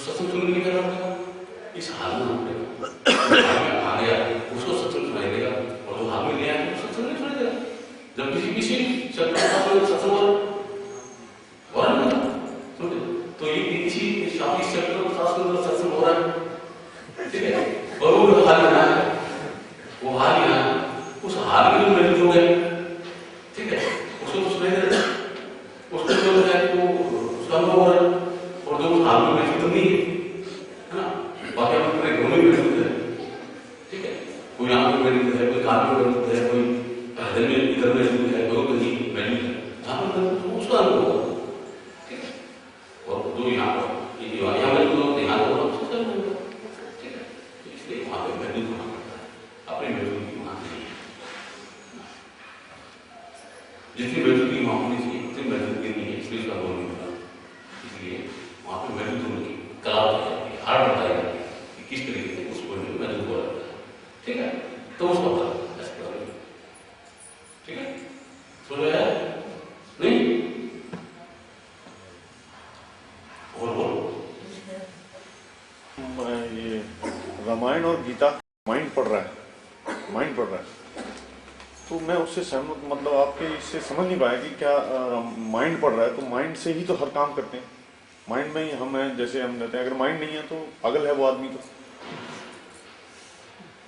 सत्संग सुनने के लिए इस हाल में आ गया, उसको सत्संग सुनाई देगा, और जो हाल में गया है सत्संग नहीं सुनाई देगा। जब किसी सत्संग हो रहा है तो ये किसी शादी सत्संग हो रहा है, ठीक है। और वो हाल में है, वो हाल यहाँ उस हाल में जो मौजूद हो गए, ठीक है, उसको तो सुनाई दे रहा है, उसको जो है तो उसका अनुभव हो रहा है। और जो हाल में मौजूद नहीं है ना, बाकी हम पूरे घर में मौजूद है, ठीक है। कोई यहाँ पे मौजूद है, कोई कार में मौजूद है, कोई पैदल में इधर मौजूद है, कोई कहीं मौजूद है, जहाँ पर उसका अनुभव होगा, ठीक है। और जो यहाँ मौजूद होते यहाँ तो उसका अनुभव होगा, ठीक है। तो इसलिए वहाँ पे मौजूद होना पड़ता है, अपनी मौजूदगी वहाँ नहीं है। जितनी मौजूदगी वहाँ होनी चाहिए उतनी मौजूदगी नहीं है, इसलिए उसका अनुभव नहीं होता। इसलिए वहाँ पे मौजूद होने की कला हार बताई जाती है कि किस तरीके से उस पॉइंट में मौजूद हो रहा है, ठीक है। तो उसको पता ऐसे करेंगे, ठीक है। समझ आया नहीं? और ये रामायण और गीता माइंड पढ़ रहा है, तो मैं उससे सहमत, मतलब आपके इससे समझ नहीं पाया कि क्या माइंड पढ़ रहा है तो माइंड से ही तो हर काम करते हैं, माइंड में ही हम हैं, जैसे हम रहते हैं। अगर माइंड नहीं है तो पागल है वो आदमी।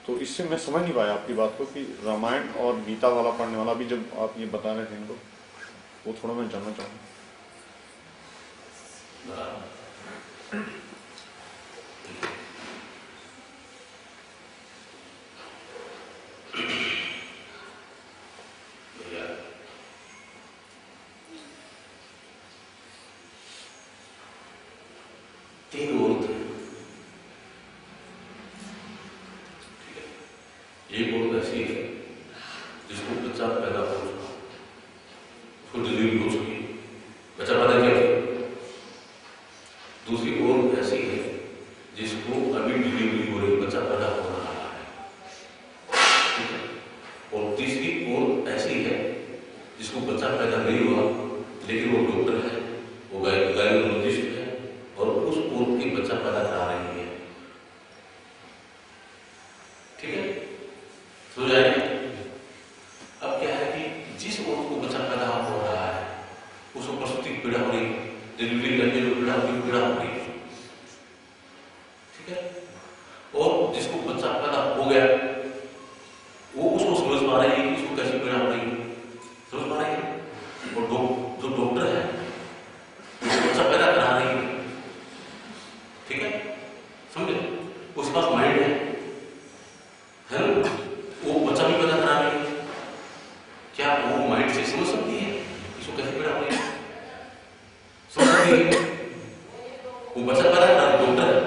तो इससे मैं समझ नहीं पाया आपकी बात को कि रामायण और गीता वाला पढ़ने वाला, भी जब आप ये बता रहे थे तो वो थोड़ा मैं जानना चाहूँगा। तीन औरत है, ठीक है। एक औरत ऐसी है जिसको बच्चा पैदा हो चुका, उसको डिलीवरी हो चुकी, बच्चा पैदा किया। दूसरी औरत ऐसी है जिसको अभी डिलीवरी हो रही, बच्चा पैदा हो रहा है, ठीक है। और तीसरी औरत ऐसी है जिसको बच्चा पैदा नहीं हुआ लेकिन वो डॉक्टर है, वो गायनोलॉजिस्ट है और उस औरत की बच्चा पैदा करा रही है, ठीक है। समझ आएगा? अब क्या है कि जिस औरत को बच्चा पैदा हो रहा है उसको प्रसूति की पीड़ा हो रही, डिलीवरी करने में पीड़ा हो रही, ठीक है। और जिसको बच्चा पैदा हो गया वो उसको समझ पा रही है कि उसको कैसी पीड़ा हो रही है, समझ पा रही है। और जो डॉक्टर है उसको बच्चा पैदा करा रही है, ठीक है, समझे। उसके पास माइंड है ना, वो बच्चा भी पैदा करा रही है, क्या वो माइंड से समझ सकती है इसको कैसे पीड़ा हो रही है? समझ सकती है? वो बच्चा पैदा करा रही डॉक्टर है,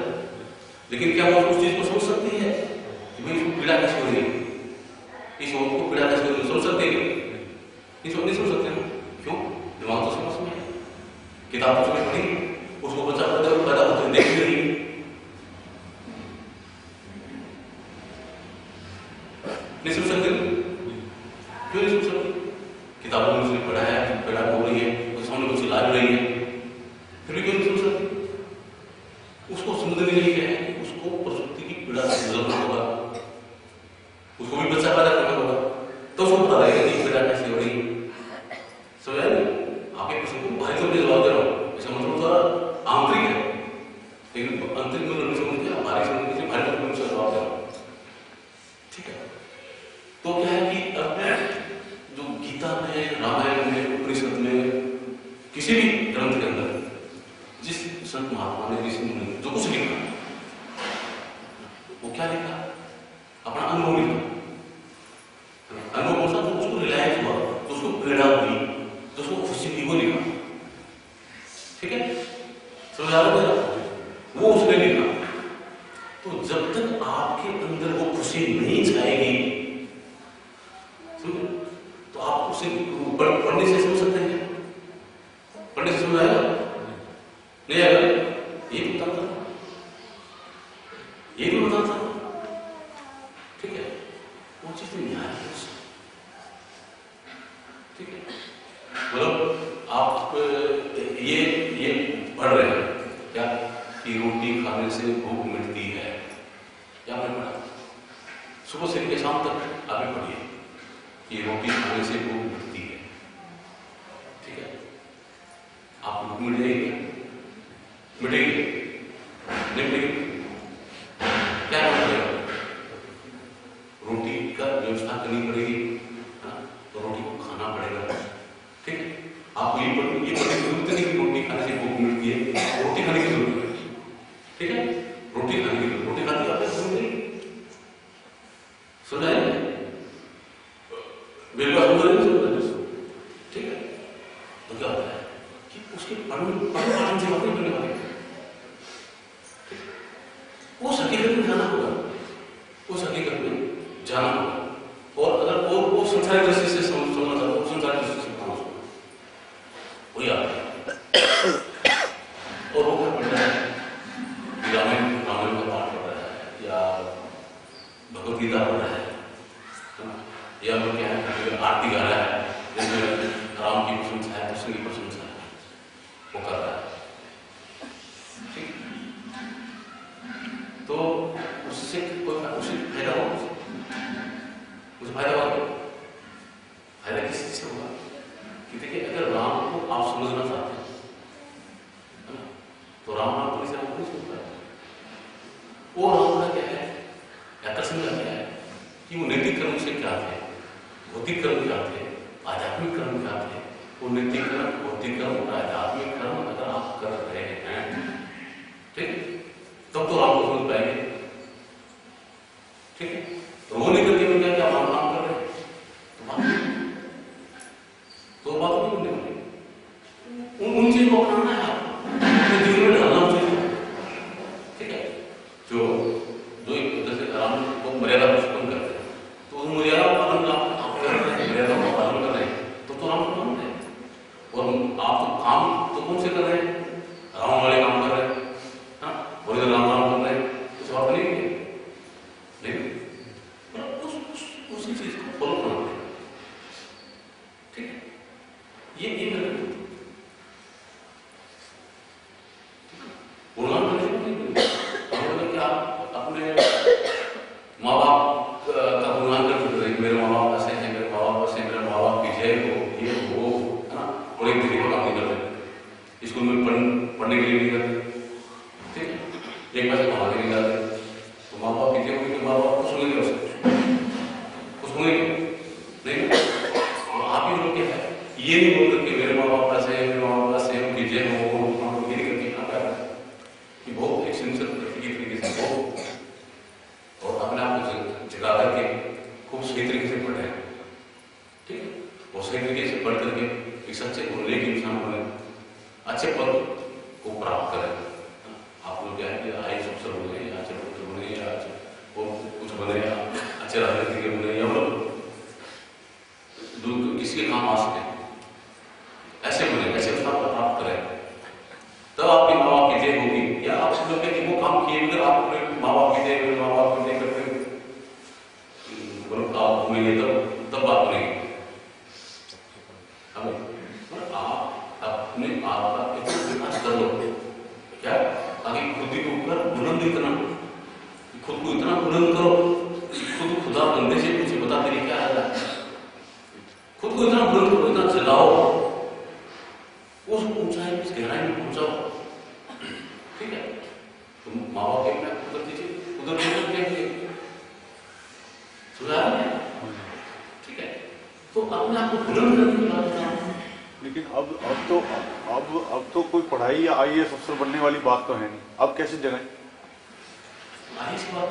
लेकिन क्या वो उस चीज को समझ सकती है कि भाई इसको पीड़ा कैसे हो रही है, इस औरत को पीड़ा कैसे हो रही है? समझ सकते हैं? नहीं समझ सकते ना, क्यों? दिमाग तो समझ में है, किताब तो उसने पढ़ी, उसको बच्चा पैदा होते देख रही, नहीं समझ सकते। क्यों नहीं समझ सकते? किताबों में उसने पढ़ा है, पढ़ा हो रही है, उसके सामने कुछ ला रही है, फिर भी क्यों नहीं समझ सकते? उसको समझने के लिए क्या है, उसको प्रसूति की पीड़ा से गुजरना होगा, उसको भी बच्चा पैदा करना होगा, तो उसको पता लगेगा कि पीड़ा कैसे हो रही है। समझ आया? आपके प्रश्न को भारी तौर पर जवाब दे रहा हूँ, इसका मतलब थोड़ा आंतरिक है, लेकिन आंतरिक में नहीं समझ के भारी समझ के भारी तौर पर जवाब दे रहा हूँ। वो क्या लिखा? अपना अनुभव लिखा। अनुभव कौन सा? तो उसको रिलैक्स हुआ, तो उसको पीड़ा हुई, तो उसको खुशी हुई, वो लिखा। ठीक है, समझ आ रहा है? वो उसने लिखा। तो जब तक आपके अंदर वो खुशी नहीं छाएगी, तो आप उसे पढ़ने से समझ सकते हैं? पढ़ने से समझ आएगा? नहीं आएगा? ये बताता था, ये भी बताता था। ठीक है, वो चीज नहीं आ रही है। ठीक है, मतलब आप ये पढ़ रहे हैं क्या कि रोटी खाने से भूख मिटती है, या आपने पढ़ा? सुबह से लेकर शाम तक आपने पढ़िए कि रोटी खाने से भूख मिटती है। ठीक है, आप भूख मिट जाएगी, मिटेगी नहीं मिटेगी? क्या करना पड़ेगा? रोटी का व्यवस्था करनी पड़ेगी, तो रोटी को खाना पड़ेगा। ठीक है, आपको ये पढ़ने की जरूरत नहीं कि रोटी खाने से भूख मिटती है, रोटी खाने की जरूरत है। ठीक है, रोटी खाने की जरूरत, रोटी खाने की आपको जरूरत नहीं। सुना है? ठीक है, तो क्या होता है कि उसके पालन से बात नहीं करने वाले, उस हकीकत में जाना होगा, उस हकीकत में जाना होगा। और अगर वो संसारिक दृष्टि से समझना चाहता है, संसारिक दृष्टि से समझना वही आता है। और वो क्या पढ़ रहा है? रामायण का पाठ पढ़ रहा है, या भगवत गीता पढ़ रहा है, या वो क्या है, आरती गा रहा है, जिसमें राम की प्रशंसा है, कृष्ण की प्रशंसा है, वो कर रहा है। ठीक, तो उससे उसे फायदा होगा, उसे फायदा होगा। फायदा किस चीज से होगा कि देखिए, अगर राम को आप समझना चाहते हैं तो राम आपको से नहीं समझता है। वो राम का क्या है, आकर्षण का क्या है कि वो नैतिक कर्म से क्या थे, भौतिक कर्म क्या थे, आध्यात्मिक कर्म क्या थे। वो नैतिक कर्म, भौतिक कर्म और आध्यात्मिक कर्म अगर आप कर रहे हैं, ठीक, तब तो राम को समझ पाएंगे। ठीक है, तो वो नहीं करके क्या क्या राम काम कर रहे हैं, तो बात नहीं करने वाली। उन चीज को अपनाना है, आपको जीवन में ढालना चाहिए। ठीक है, जो जैसे राम को मर्यादा पुरुषोत्तम करते हैं, तो उस मर्यादा पालन आप कर रहे हैं, मर्यादा का पालन कर रहे हैं, तो राम को मान रहे हैं। और आप तो काम तो कौन से कर रहे हैं? राम वाले काम कर रहे हैं, हाँ, और इधर राम राम कर रहे हैं, तो स्वार्थ नहीं है, लेकिन उसी चीज को फॉलो करना पड़ेगा। ठीक है, ये मतलब कि आप अपने माँ बाप का गुणगान कर सकते हैं, मेरे माँ बाप ऐसे हैं, मेरे माँ बाप ऐसे हैं, मेरे माँ बाप की जय हो, ये हो, है ना। और एक तरीके का काम नहीं करते, स्कूल में पढ़ने के लिए नहीं करते। ठीक है, एक पैसे कमाने नहीं जाते, तो माँ बाप की जय होगी, तो माँ बाप खुश होंगे, खुश होंगे नहीं। तो आप ही लोग क्या है, ये नहीं बोलते कि मेरे माँ बाप ऐसे हैं, मेरे माँ बाप ऐसे हैं, उनकी जय हो, ये नहीं करके आप क्या कि बहुत एक सिंसियर तरीके से बहुत, और अपने आप को जगा करके खूब सही तरीके से पढ़े। ठीक है, और सही तरीके से पढ़ करके एक सच्चे और नेक इंसान बने, अच्छे पद को प्राप्त करें। आप लोग क्या है कि आईएएस अफसर बने, या अच्छे डॉक्टर बने, या और कुछ बने, या अच्छे राजनीतिज्ञ बने, या किसी के काम आ सके, ऐसे बने, ऐसे स्थान प्राप्त करें, तब आपकी माँ बाप की जय होगी। या आप लोग कि वो काम किए बगैर आप अपने माँ बाप की जय, मेरे माँ बाप की जय करते आप घूमेंगे, तब बात बनेगी। आप अपने आप का इतना विकास कर लो, क्या आगे खुद के ऊपर बुलंद इतना, खुद को इतना बुलंद करो कि खुद खुदा बंदे से कुछ बता तेरी क्या है, खुद को इतना बुलंद करो, इतना जलाओ, उस ऊंचाई उस गहराई में पहुंचाओ। ठीक है, तुम माँ बाप के अपने उधर दीजिए, उधर क्या सुधार है। ठीक है, तो अपने आप को बुलंद करने की बात है। लेकिन अब तो कोई पढ़ाई या आईएएस अफसर बनने वाली बात तो है नहीं, अब कैसे जगह आगे से बात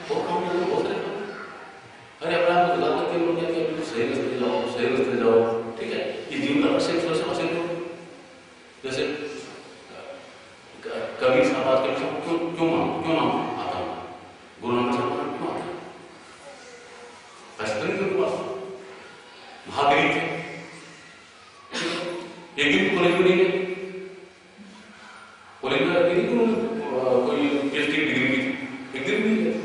बहुत काम करो, बहुत सारे काम। अरे अपने आप को बता करके लोग क्या कि सही रास्ते जाओ, सही रास्ते जाओ, ठीक है। ये जीवन का अवश्य थोड़ा सा हासिल करो। जैसे कबीर साहब बात करते हैं, क्यों नाम आता है गुरु नानक साहब क्यों आता है? पैसा नहीं उनके पास, महागरीब थे, एक दिन कॉलेज में नहीं गए, कॉलेज में कोई PhD डिग्री की थी, एक दिन भी नहीं गए,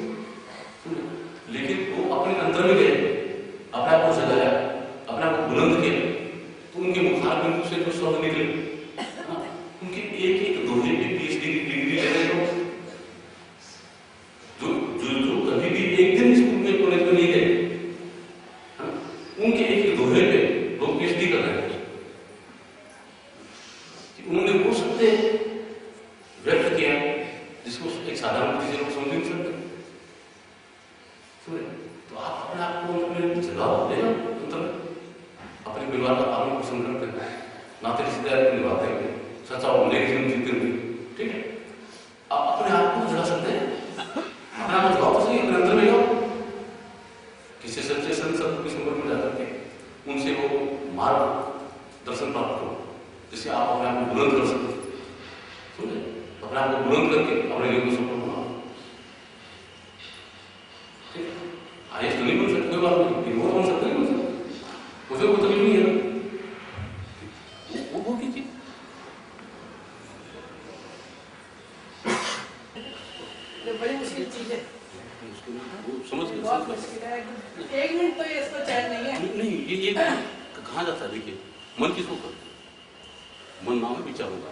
लेकिन वो अपने अंतर में गए, अपने आप को सजाया, अपने आप को बुलंद किया, तो उनके मुखार बिंदु से जो शब्द निकले, उनके एक दोहे की PhD की डिग्री ले रहे लोग, जो कभी भी एक दिन स्कूल में कॉलेज में नहीं गए, उनके एक दोहे पे लोग PhD कर रहे हैं। उन्होंने वो सत्य व्यक्त किया जिसको एक साधारण बुद्धि से लोग समझ नहीं सकते। तो आप अपने आप को जवाब देना, अपने परिवार का पालन पोषण करते हैं, नाते रिश्तेदार निभाते हैं, सच्चा लेके जीवन जीते हुए, ठीक है। आप अपने आप को जगा सकते हैं, अपने आप को जगाओ तो सही, अपने अंदर में जाओ, किसी सच्चे संत की संपर्क में जाकर के उनसे वो मार्ग दर्शन प्राप्त करो, जिससे आप अपने आप को बुलंद कर सकते, समझे? अपने आप को बुलंद करके अपने जीवन को सफल बनाओ, ठीक है। आईएएस तो नहीं बन सकते, कोई बात नहीं, वो बन सकते, नहीं बन सकते, मुझे कोई तकलीफ नहीं है, वो कीजिए। बड़ी मुश्किल चीज है, समझ बहुत मुश्किल है। एक मिनट तो ये इसको चैन नहीं है। नहीं, ये कहाँ जाता है? देखिए, मन किसको कर, मन नाम है विचारों का।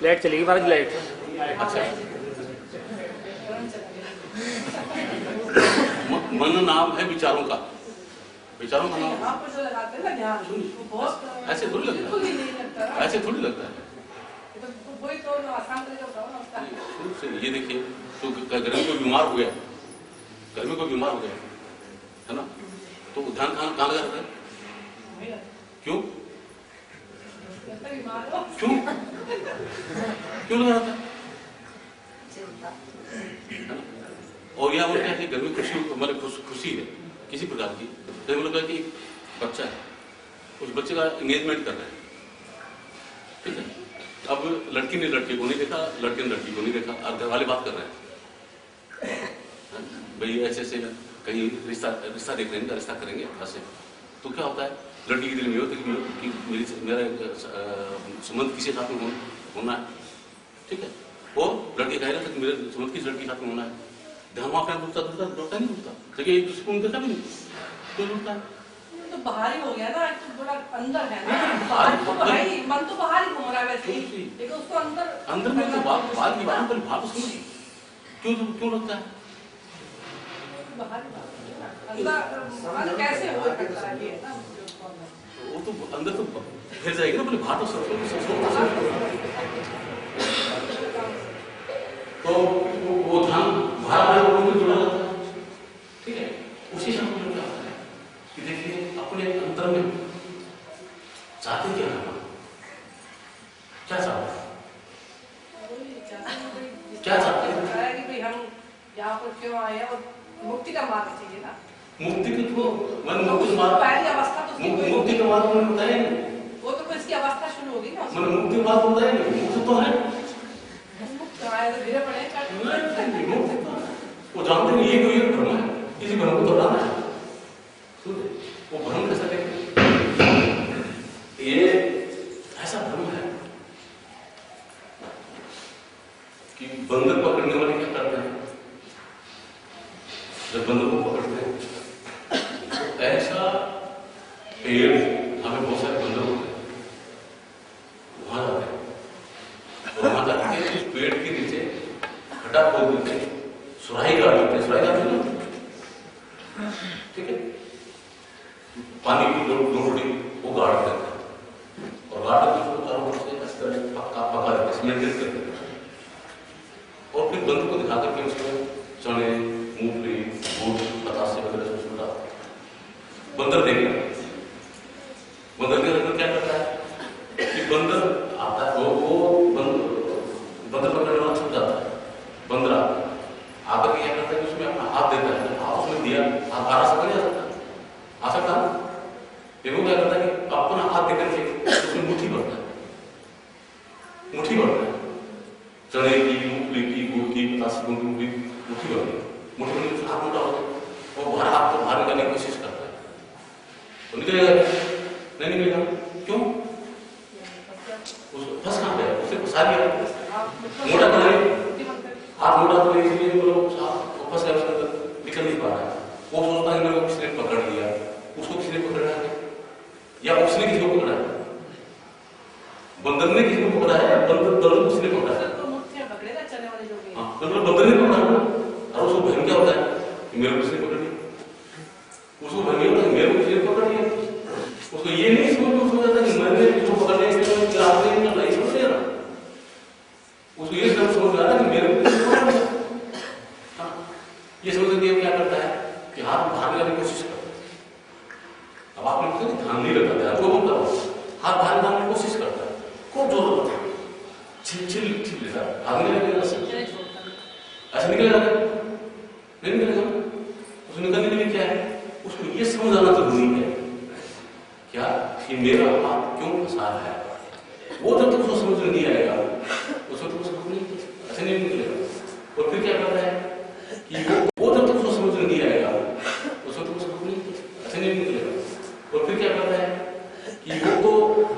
लाइट चलेगी महाराज, लाइट। अच्छा, मन नाम है विचारों का, विचारों का नाम। आप जो लगाते हैं ना ध्यान, वो बहुत ऐसे थोड़ी लगता बिल्कुल है, ही नहीं लगता, ऐसे थोड़ी लगता है। तो वही तो आसान तरीका बताओ ना उसका। शुरू से ये देखिए, तो घर में कोई बीमार हो गया, घर में कोई बीमार हो गया है ना, तो ध्यान कहाँ लगा रहता है? क्यों बीमार हो, क्यों लगा रहता है? और यहाँ बोलते हैं कि घर में खुशी, हमारे खुशी है किसी प्रकार की, तो मतलब है कि बच्चा है, उस बच्चे का एंगेजमेंट कर रहे हैं, ठीक है। अब लड़की ने लड़के को नहीं देखा, लड़के ने लड़की को नहीं देखा, और घर वाले बात कर रहे हैं, भाई ऐसे ऐसे कहीं रिश्ता देख रहे हैं, रिश्ता करेंगे ऐसे। तो क्या होता है, लड़की के दिल में होता है कि मेरा संबंध किसी साथ में होना है, ठीक है। और लड़के कह रहे थे कि मेरे संबंध किस लड़की के साथ में होना है, ध्यान वहाँ कहीं रुकता नहीं रुकता, देखिए एक दूसरे को देखा भी नहीं, क्यों रुकता है? तो बाहर ही हो गया ना, तो थोड़ा अंदर है ना, बाहर तो भाई मन तो बाहर ही घूम रहा है वैसे ही, लेकिन उसको अंदर में तो बात की बात पर भाव सुनो, क्यों लगता है? बाहर अंदर कैसे हो सकता है ये ना, वो तो अंदर तो फिर जाएगी ना, पहले बाहर तो सोचो। तो वो ध्यान बाहर में जुड़ा रहता है, ठीक है। उसी समय में क्या होता है कि देखिए अपने अंतर में चाहते क्या है, क्या चाहते हैं, क्या चाहते हैं कि भाई हम यहाँ पर क्यों आए हैं, और मुक्ति का मार्ग चाहिए ना। मुक्ति के तो मुक्ति मार्ग, पहली अवस्था तो मुक्ति का मार्ग मैंने बताया नहीं, वो तो कोई इसकी अवस्था शुरू होगी ना, मैंने मुक्ति का मार्ग बताया नहीं, मुक्ति तो है, धीरे पड़े वो जानते नहीं ये कोई भ्रम है, किसी भ्रम को तोड़ना है, वो भ्रम कैसा देखें, ये ऐसा भ्रम है कि बंदर पकड़ने वाले क्या करते हैं, जब बंदर को पकड़ते हैं तो ऐसा पेड़, हमें बहुत सारे बंदर होते हैं, वहां जाते हैं और वहां जाके उस पेड़ के नीचे खड्डा खोद देते हैं, सुराही गाड़ देते हैं, सुराही गाड़ते हैं, ठीक है। पानी की लोटी वो गाड़ देते हैं और गाड़ के उसको चारों ओर से इस तरह पका देते हैं, सीमेंटेड करते हैं, और फिर बंदर को दिखा करके उसमें चने, मूंगफली, गुड़, बतासे वगैरह सब डालते हैं। बंदर देखना, बंदर के अंदर क्या करता है कि बंदर आता है, वो की, मूंगफली की, गुड़ की, पतासे की मुट्ठी बन गई, मुट्ठी बन गई, हाथ मोटा होता है, वो बाहर आपको बाहर निकालने की कोशिश करता है, तो निकलेगा नहीं निकलेगा, क्यों? उसको फंस कहाँ गया, उसे फंसा दिया, मोटा तो नहीं, हाथ मोटा तो नहीं, इसलिए वो लोग फंस गया, उसके अंदर निकल नहीं पा रहा है, वो सोचता है मेरे को किसी ने पकड़ लिया, उसको किसी ने पकड़ा है या उसने किसी को पकड़ा है, बंदर ने किसी को पकड़ा है, बंदर किसी ने पकड़ा है, हाँ, बंदर ने पकड़ा है, और उसको भय क्या होता है कि मेरे को किसी ने पकड़ लिया, उसको भय होता है मेरे को किसी ने पकड़ लिया, उसको ये नहीं समझ जाता कि मैंने किसी को पकड़ लिया, नहीं समझ रहा, उसको ये समझ आ रहा है कि मेरे को किसी ने पकड़ लिया, ये समझ के क्या करता है कि हाथ बाहर निकालने की कोशिश करता है। अब आपने कहा ध्यान नहीं रखा था, वो बोलता है हाथ बाहर निकालने की कोशिश करता है, खूब जोर होता है, छिल लेता है, हाथ नहीं निकलेगा, ऐसा निकलेगा नहीं निकलेगा, उसको निकलने के लिए क्या है, उसको ये समझ आना जरूरी है क्या कि मेरा हाथ क्यों फंसा है, वो जब तक उसको समझ नहीं आएगा उस वक्त उसको नहीं ऐसे नहीं निकलेगा, और फिर क्या करता है कि वो जब तक उसको समझ नहीं आएगा उस वक्त उसको नहीं ऐसे नहीं निकलेगा, और फिर क्या करता है कि वो तो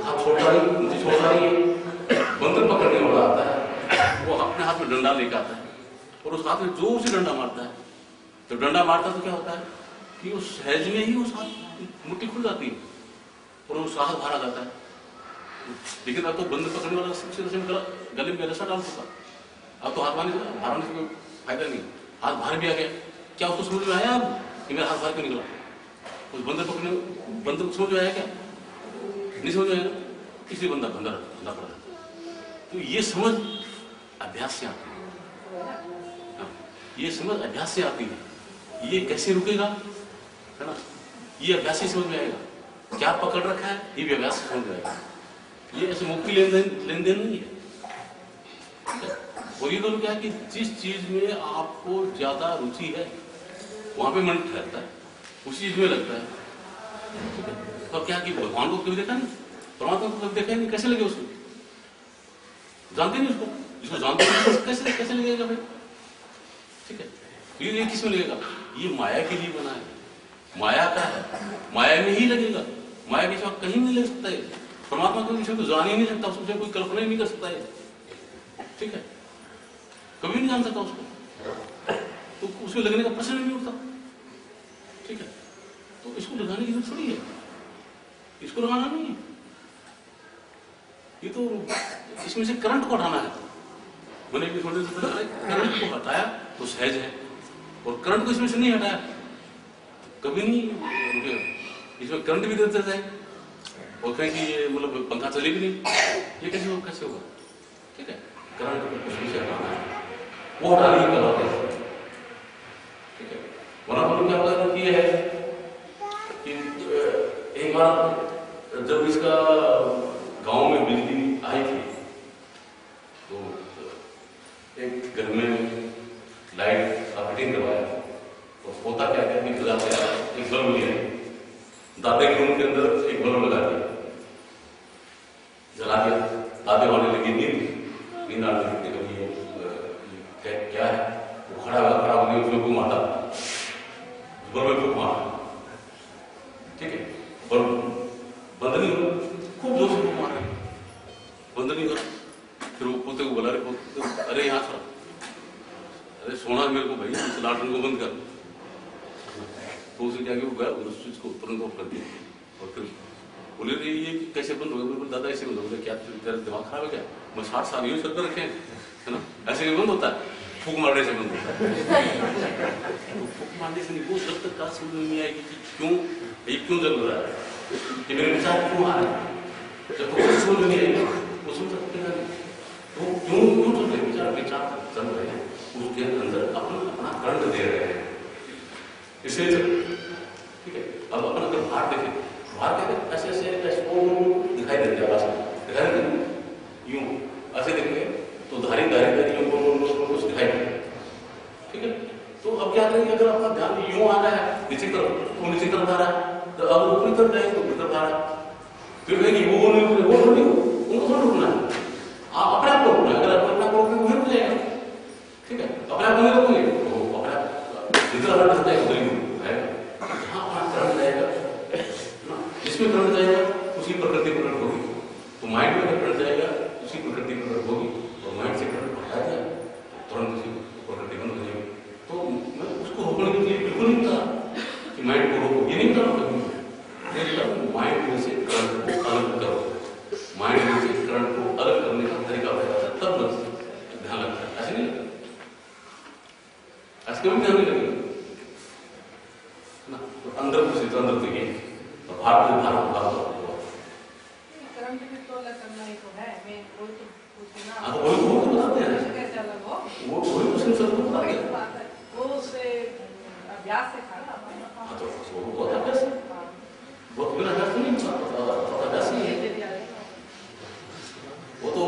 हाथ छोड़ता नहीं, मुझे छोड़ता नहीं, बंदर पकड़ने वाला आता है, वो अपने हाथ में डंडा लेकर आता है और उस हाथ में जोर से डंडा मारता है, तो डंडा मारता तो क्या होता है कि उस सहज में ही उस हाथ मुट्ठी खुल जाती है और उस हाथ बाहर आ जाता है, लेकिन अब तो बंदर पकड़ने वाला सबसे गले में रस्सा डाल चुका, अब तो हाथ बाहर से कोई फायदा नहीं, हाथ बाहर भी आ गया, क्या उसको समझ में आया कि मेरा हाथ बाहर क्यों निकला, उस बंदर को समझ में आया क्या, नहीं समझ में आया, इसलिए बंदा पड़ा, तो ये समझ अभ्यास से आती है, ये समझ अभ्यास से आती है, ये कैसे रुकेगा, है ना, ये अभ्यास से समझ में आएगा, क्या पकड़ रखा है ये भी अभ्यास से समझ में आएगा, ये ऐसे मुक्ति लेन देन नहीं है, और ये दोनों क्या है कि जिस चीज में आपको ज्यादा रुचि है वहां पे मन ठहरता है, उसी चीज में लगता है, ठीक है, तो क्या कि भगवान को कभी देखा नहीं, परमात्मा को कभी देखा नहीं, कैसे लगे उसको, जानते नहीं उसको, जिसको जानते नहीं कैसे लगेगा भाई, ठीक है, तो ये किस में लगेगा, ये माया के लिए बना है, माया का है, माया में ही लगेगा, माया के सिवा कहीं नहीं लग सकता है, परमात्मा के विषय को जान ही नहीं सकता, उसको कोई कल्पना ही नहीं कर सकता है, ठीक है, कभी नहीं जान सकता उसको, तो उसमें लगने का प्रश्न नहीं उठता, ठीक है, तो इसको लगाने की जरूरत थोड़ी है, इसको लगाना नहीं है, ये तो इसमें से करंट को हटाना है, मैंने भी थोड़ी देर पहले करंट को हटाया तो सहज है, और करंट को इसमें से नहीं हटाया कभी नहीं रुकेगा, इसमें करंट भी देते थे और कहीं कि ये मतलब पंखा चले भी नहीं, ये कैसे होगा, ठीक है, करंट को इसमें से हटाना है, वो हटाने की कला है, ठीक है, वरना तो क्या होगा कि ये है कि एक बार जब इसका गांव में बिजली आई थी तो एक घर में लाइट का फिटिंग करवाया, तो होता क्या है कि एक बल्ब लिया, दादे के रूम के अंदर एक बल्ब लगा दिया, जला दिया, दादे वाले लगी नींद आने लगी, क्या है, वो खड़ा होकर उसमें घूम आता, बल्ब में घूम आता, ठीक है, बल्ब बंद नहीं हो, खूब जोर से घूम रहा, बंद नहीं हो, फिर वो पोते को बोला, अरे यहाँ थोड़ा, अरे सोना मेरे को भाई, इस लालटेन को बंद कर, तो उसे क्या गया, उस स्विच को तुरंत ऑफ कर दिया, और फिर बोले ये कैसे बंद हो गया, बोले दादा ऐसे बंद हो गया, क्या तेरा दिमाग खराब है क्या, मैं 60 साल यूज करके रखे है ना, ऐसे नहीं बंद होता है, फूक मारने से बंद होता है, तो फूक मारने से नहीं, वो जब तक समझ नहीं आएगी कि क्यों ये क्यों जल रहा है, कि मेरे विचार क्यों आ रहा है, जब तक समझ नहीं आएगी वो समझ सकते हैं, तो क्यों चल रहे विचार चल रहे हैं, उसके अंदर अपना करंट दे रहे हैं, इसलिए ठीक है, अब अपन अगर बाहर देखें, बाहर के ऐसे दिखाई देते हैं, दिखाई देते यूं ऐसे देखेंगे तो धारी कुछ दिखाई देते, ठीक है, तो अब क्या करेंगे, अगर आपका ध्यान यूं आ रहा है नीचे तरफ, तो नीचे तरफ आ रहा है, तो अब ऊपरी तरफ जाएंगे तो ऊपरी तरफ आ रहा है, फिर कहेंगे वो नहीं, उनको थोड़ा रुकना है, आप अपने आप को रुकना है, अगर अपने आप को रुक जाएगा कभी ध्यान नहीं लगेगा ना, तो अंदर कुछ तो अंदर देखिए, तो बाहर करंट भी तो अलग करना ही तो है, मैं वही तो पूछी ना। हाँ, तो वही तो बताते हैं, कैसे अलग हो? वही तो सिर्फ सबको बता वही दिया। तो बात है, वो उससे अभ्यास से खाना। हाँ, तो वो बहुत अभ्यास है, बहुत बिना अभ्यास नहीं होता, अभ्यास नहीं है। वो तो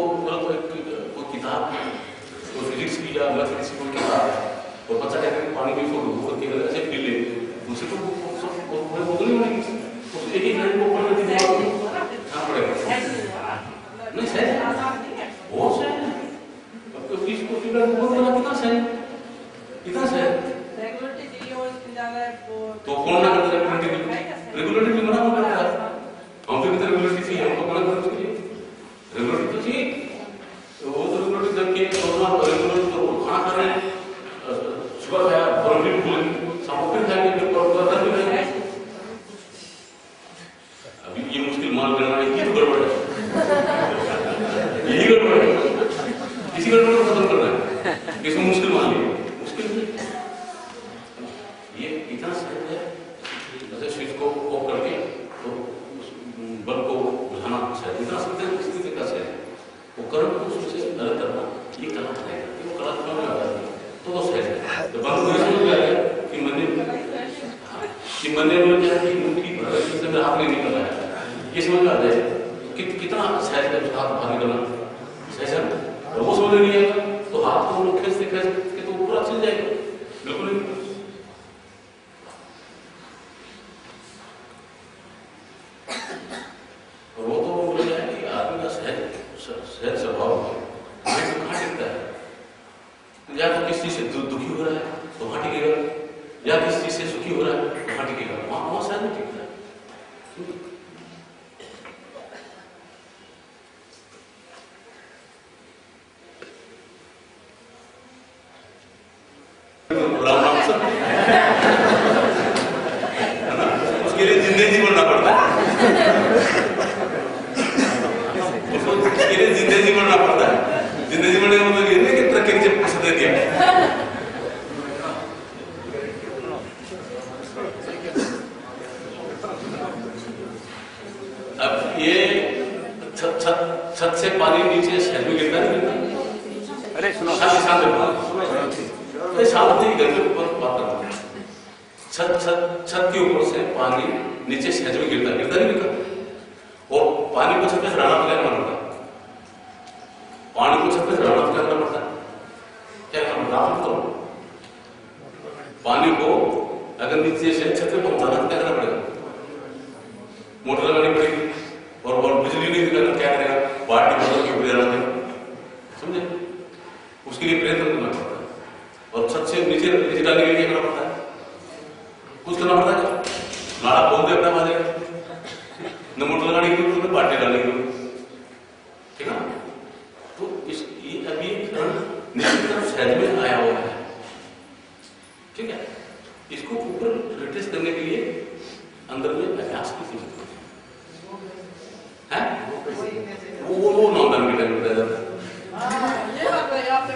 कोई किताब, कोई फिजिक्स की या मैथमेटिक्स की कोई किताब है, और बच्चा कहते हैं पानी में फोड़ करके ऐसे पी ले, उसे तो वो नहीं होगी, एक ही लाइन को पढ़ने की हाँ पड़ेगा, नहीं सहज है, बहुत सहज है, इसको कितना सहज, कितना सहज, तो कौन ना करता है रेगुलेटरी मना हो करता है, हम तो कितने रेगुलेटरी चाहिए, हमको मना करना चाहिए, रेगुलेटरी तो चाहिए, वो तो रेगुलेटरी जब के रेगुलेटरी तो खाना खा रहे हैं, सुबह खाया बर्फी फूल सामग्री खाएंगे, फिर बर्फी खाएंगे, अभी ये मुश्किल मान लेना है, ये तो गड़बड़ है, यही गड़बड़ है, इसी गड़बड़ को खत्म करना है, इसमें मुश्किल मान लिया, मुश्किल नहीं, ये इतना सहज है, जैसे स्विच को ऑफ करके तो बल्ब को बुझाना सहज, इतना सहज है, इस तरीके का सहज, वो करंट को उसमें से अलग करना, ये कला है, वो कला में आ जाती है, तो वो सहज है, तो बल्ब को समझ में आया कि मंदिर में क्या है कि उनकी से मेरा हाथ नहीं निकल रहा है, ये समझ में आ जाए कितना सहज है हाथ बाहर निकलना, सहज है, और वो समझ नहीं आएगा तो हाथ को लोग खींचते खींचते तो पूरा चल जाएगा, बिल्कुल नहीं। और वो तो बोल रहा है कि आदमी का सहज स्वभाव है, माइंड तो कहाँ टिकता है, या तो किस चीज से दुखी हो रहा है तो वहां टिकेगा, या किस चीज से सुखी हो रहा है वहां टिकेगा, वहां सहज नहीं टिकता है। राम राम सर, है ना, उसके लिए जिंदगी बोलना पड़ता है, उसको उसके लिए जिंदगी बोलना पड़ता है, जिंदगी बोलने का मतलब ये नहीं कि ट्रक के नीचे पैसा दे दिया। अब ये छत से पानी नीचे शहर में गिरता नहीं गिरता, अरे सुनो शांति शांति घर के ऊपर बात करता हूँ, छत के ऊपर से पानी नीचे सहज में गिरता नहीं गिरता, और पानी को छत पे चढ़ाना तो क्या करना पड़ता है, पानी को छत पे चढ़ाना तो क्या करना पड़ता है, क्या करना पड़ता है, तो पानी को अगर नीचे से छत पे पहुंचाना तो क्या करना पड़ेगा, मोटर लगानी पड़ेगी, और बिजली नहीं दिखाना क्या करेगा, बाल्टी बदल के ऊपर जाना पड़ेगा, समझे, उसके लिए प्रयत्न करना पड़ता है, और छत से नीचे डालने के लिए क्या करना पड़ता है, कुछ करना पड़ता है, नाला खोल दे अपना बाजे, न मोटर लगाने की जरूरत, बाल्टी डालने की जरूरत, ठीक है, तो ये अभी नीचे की तरफ सहज में आया हुआ है, ठीक है, इसको ऊपर रिट्रेस करने के लिए अंदर में अभ्यास की जरूरत है, वो नॉन डाउन के टाइम में बताया जाता है। ये बात है, आपने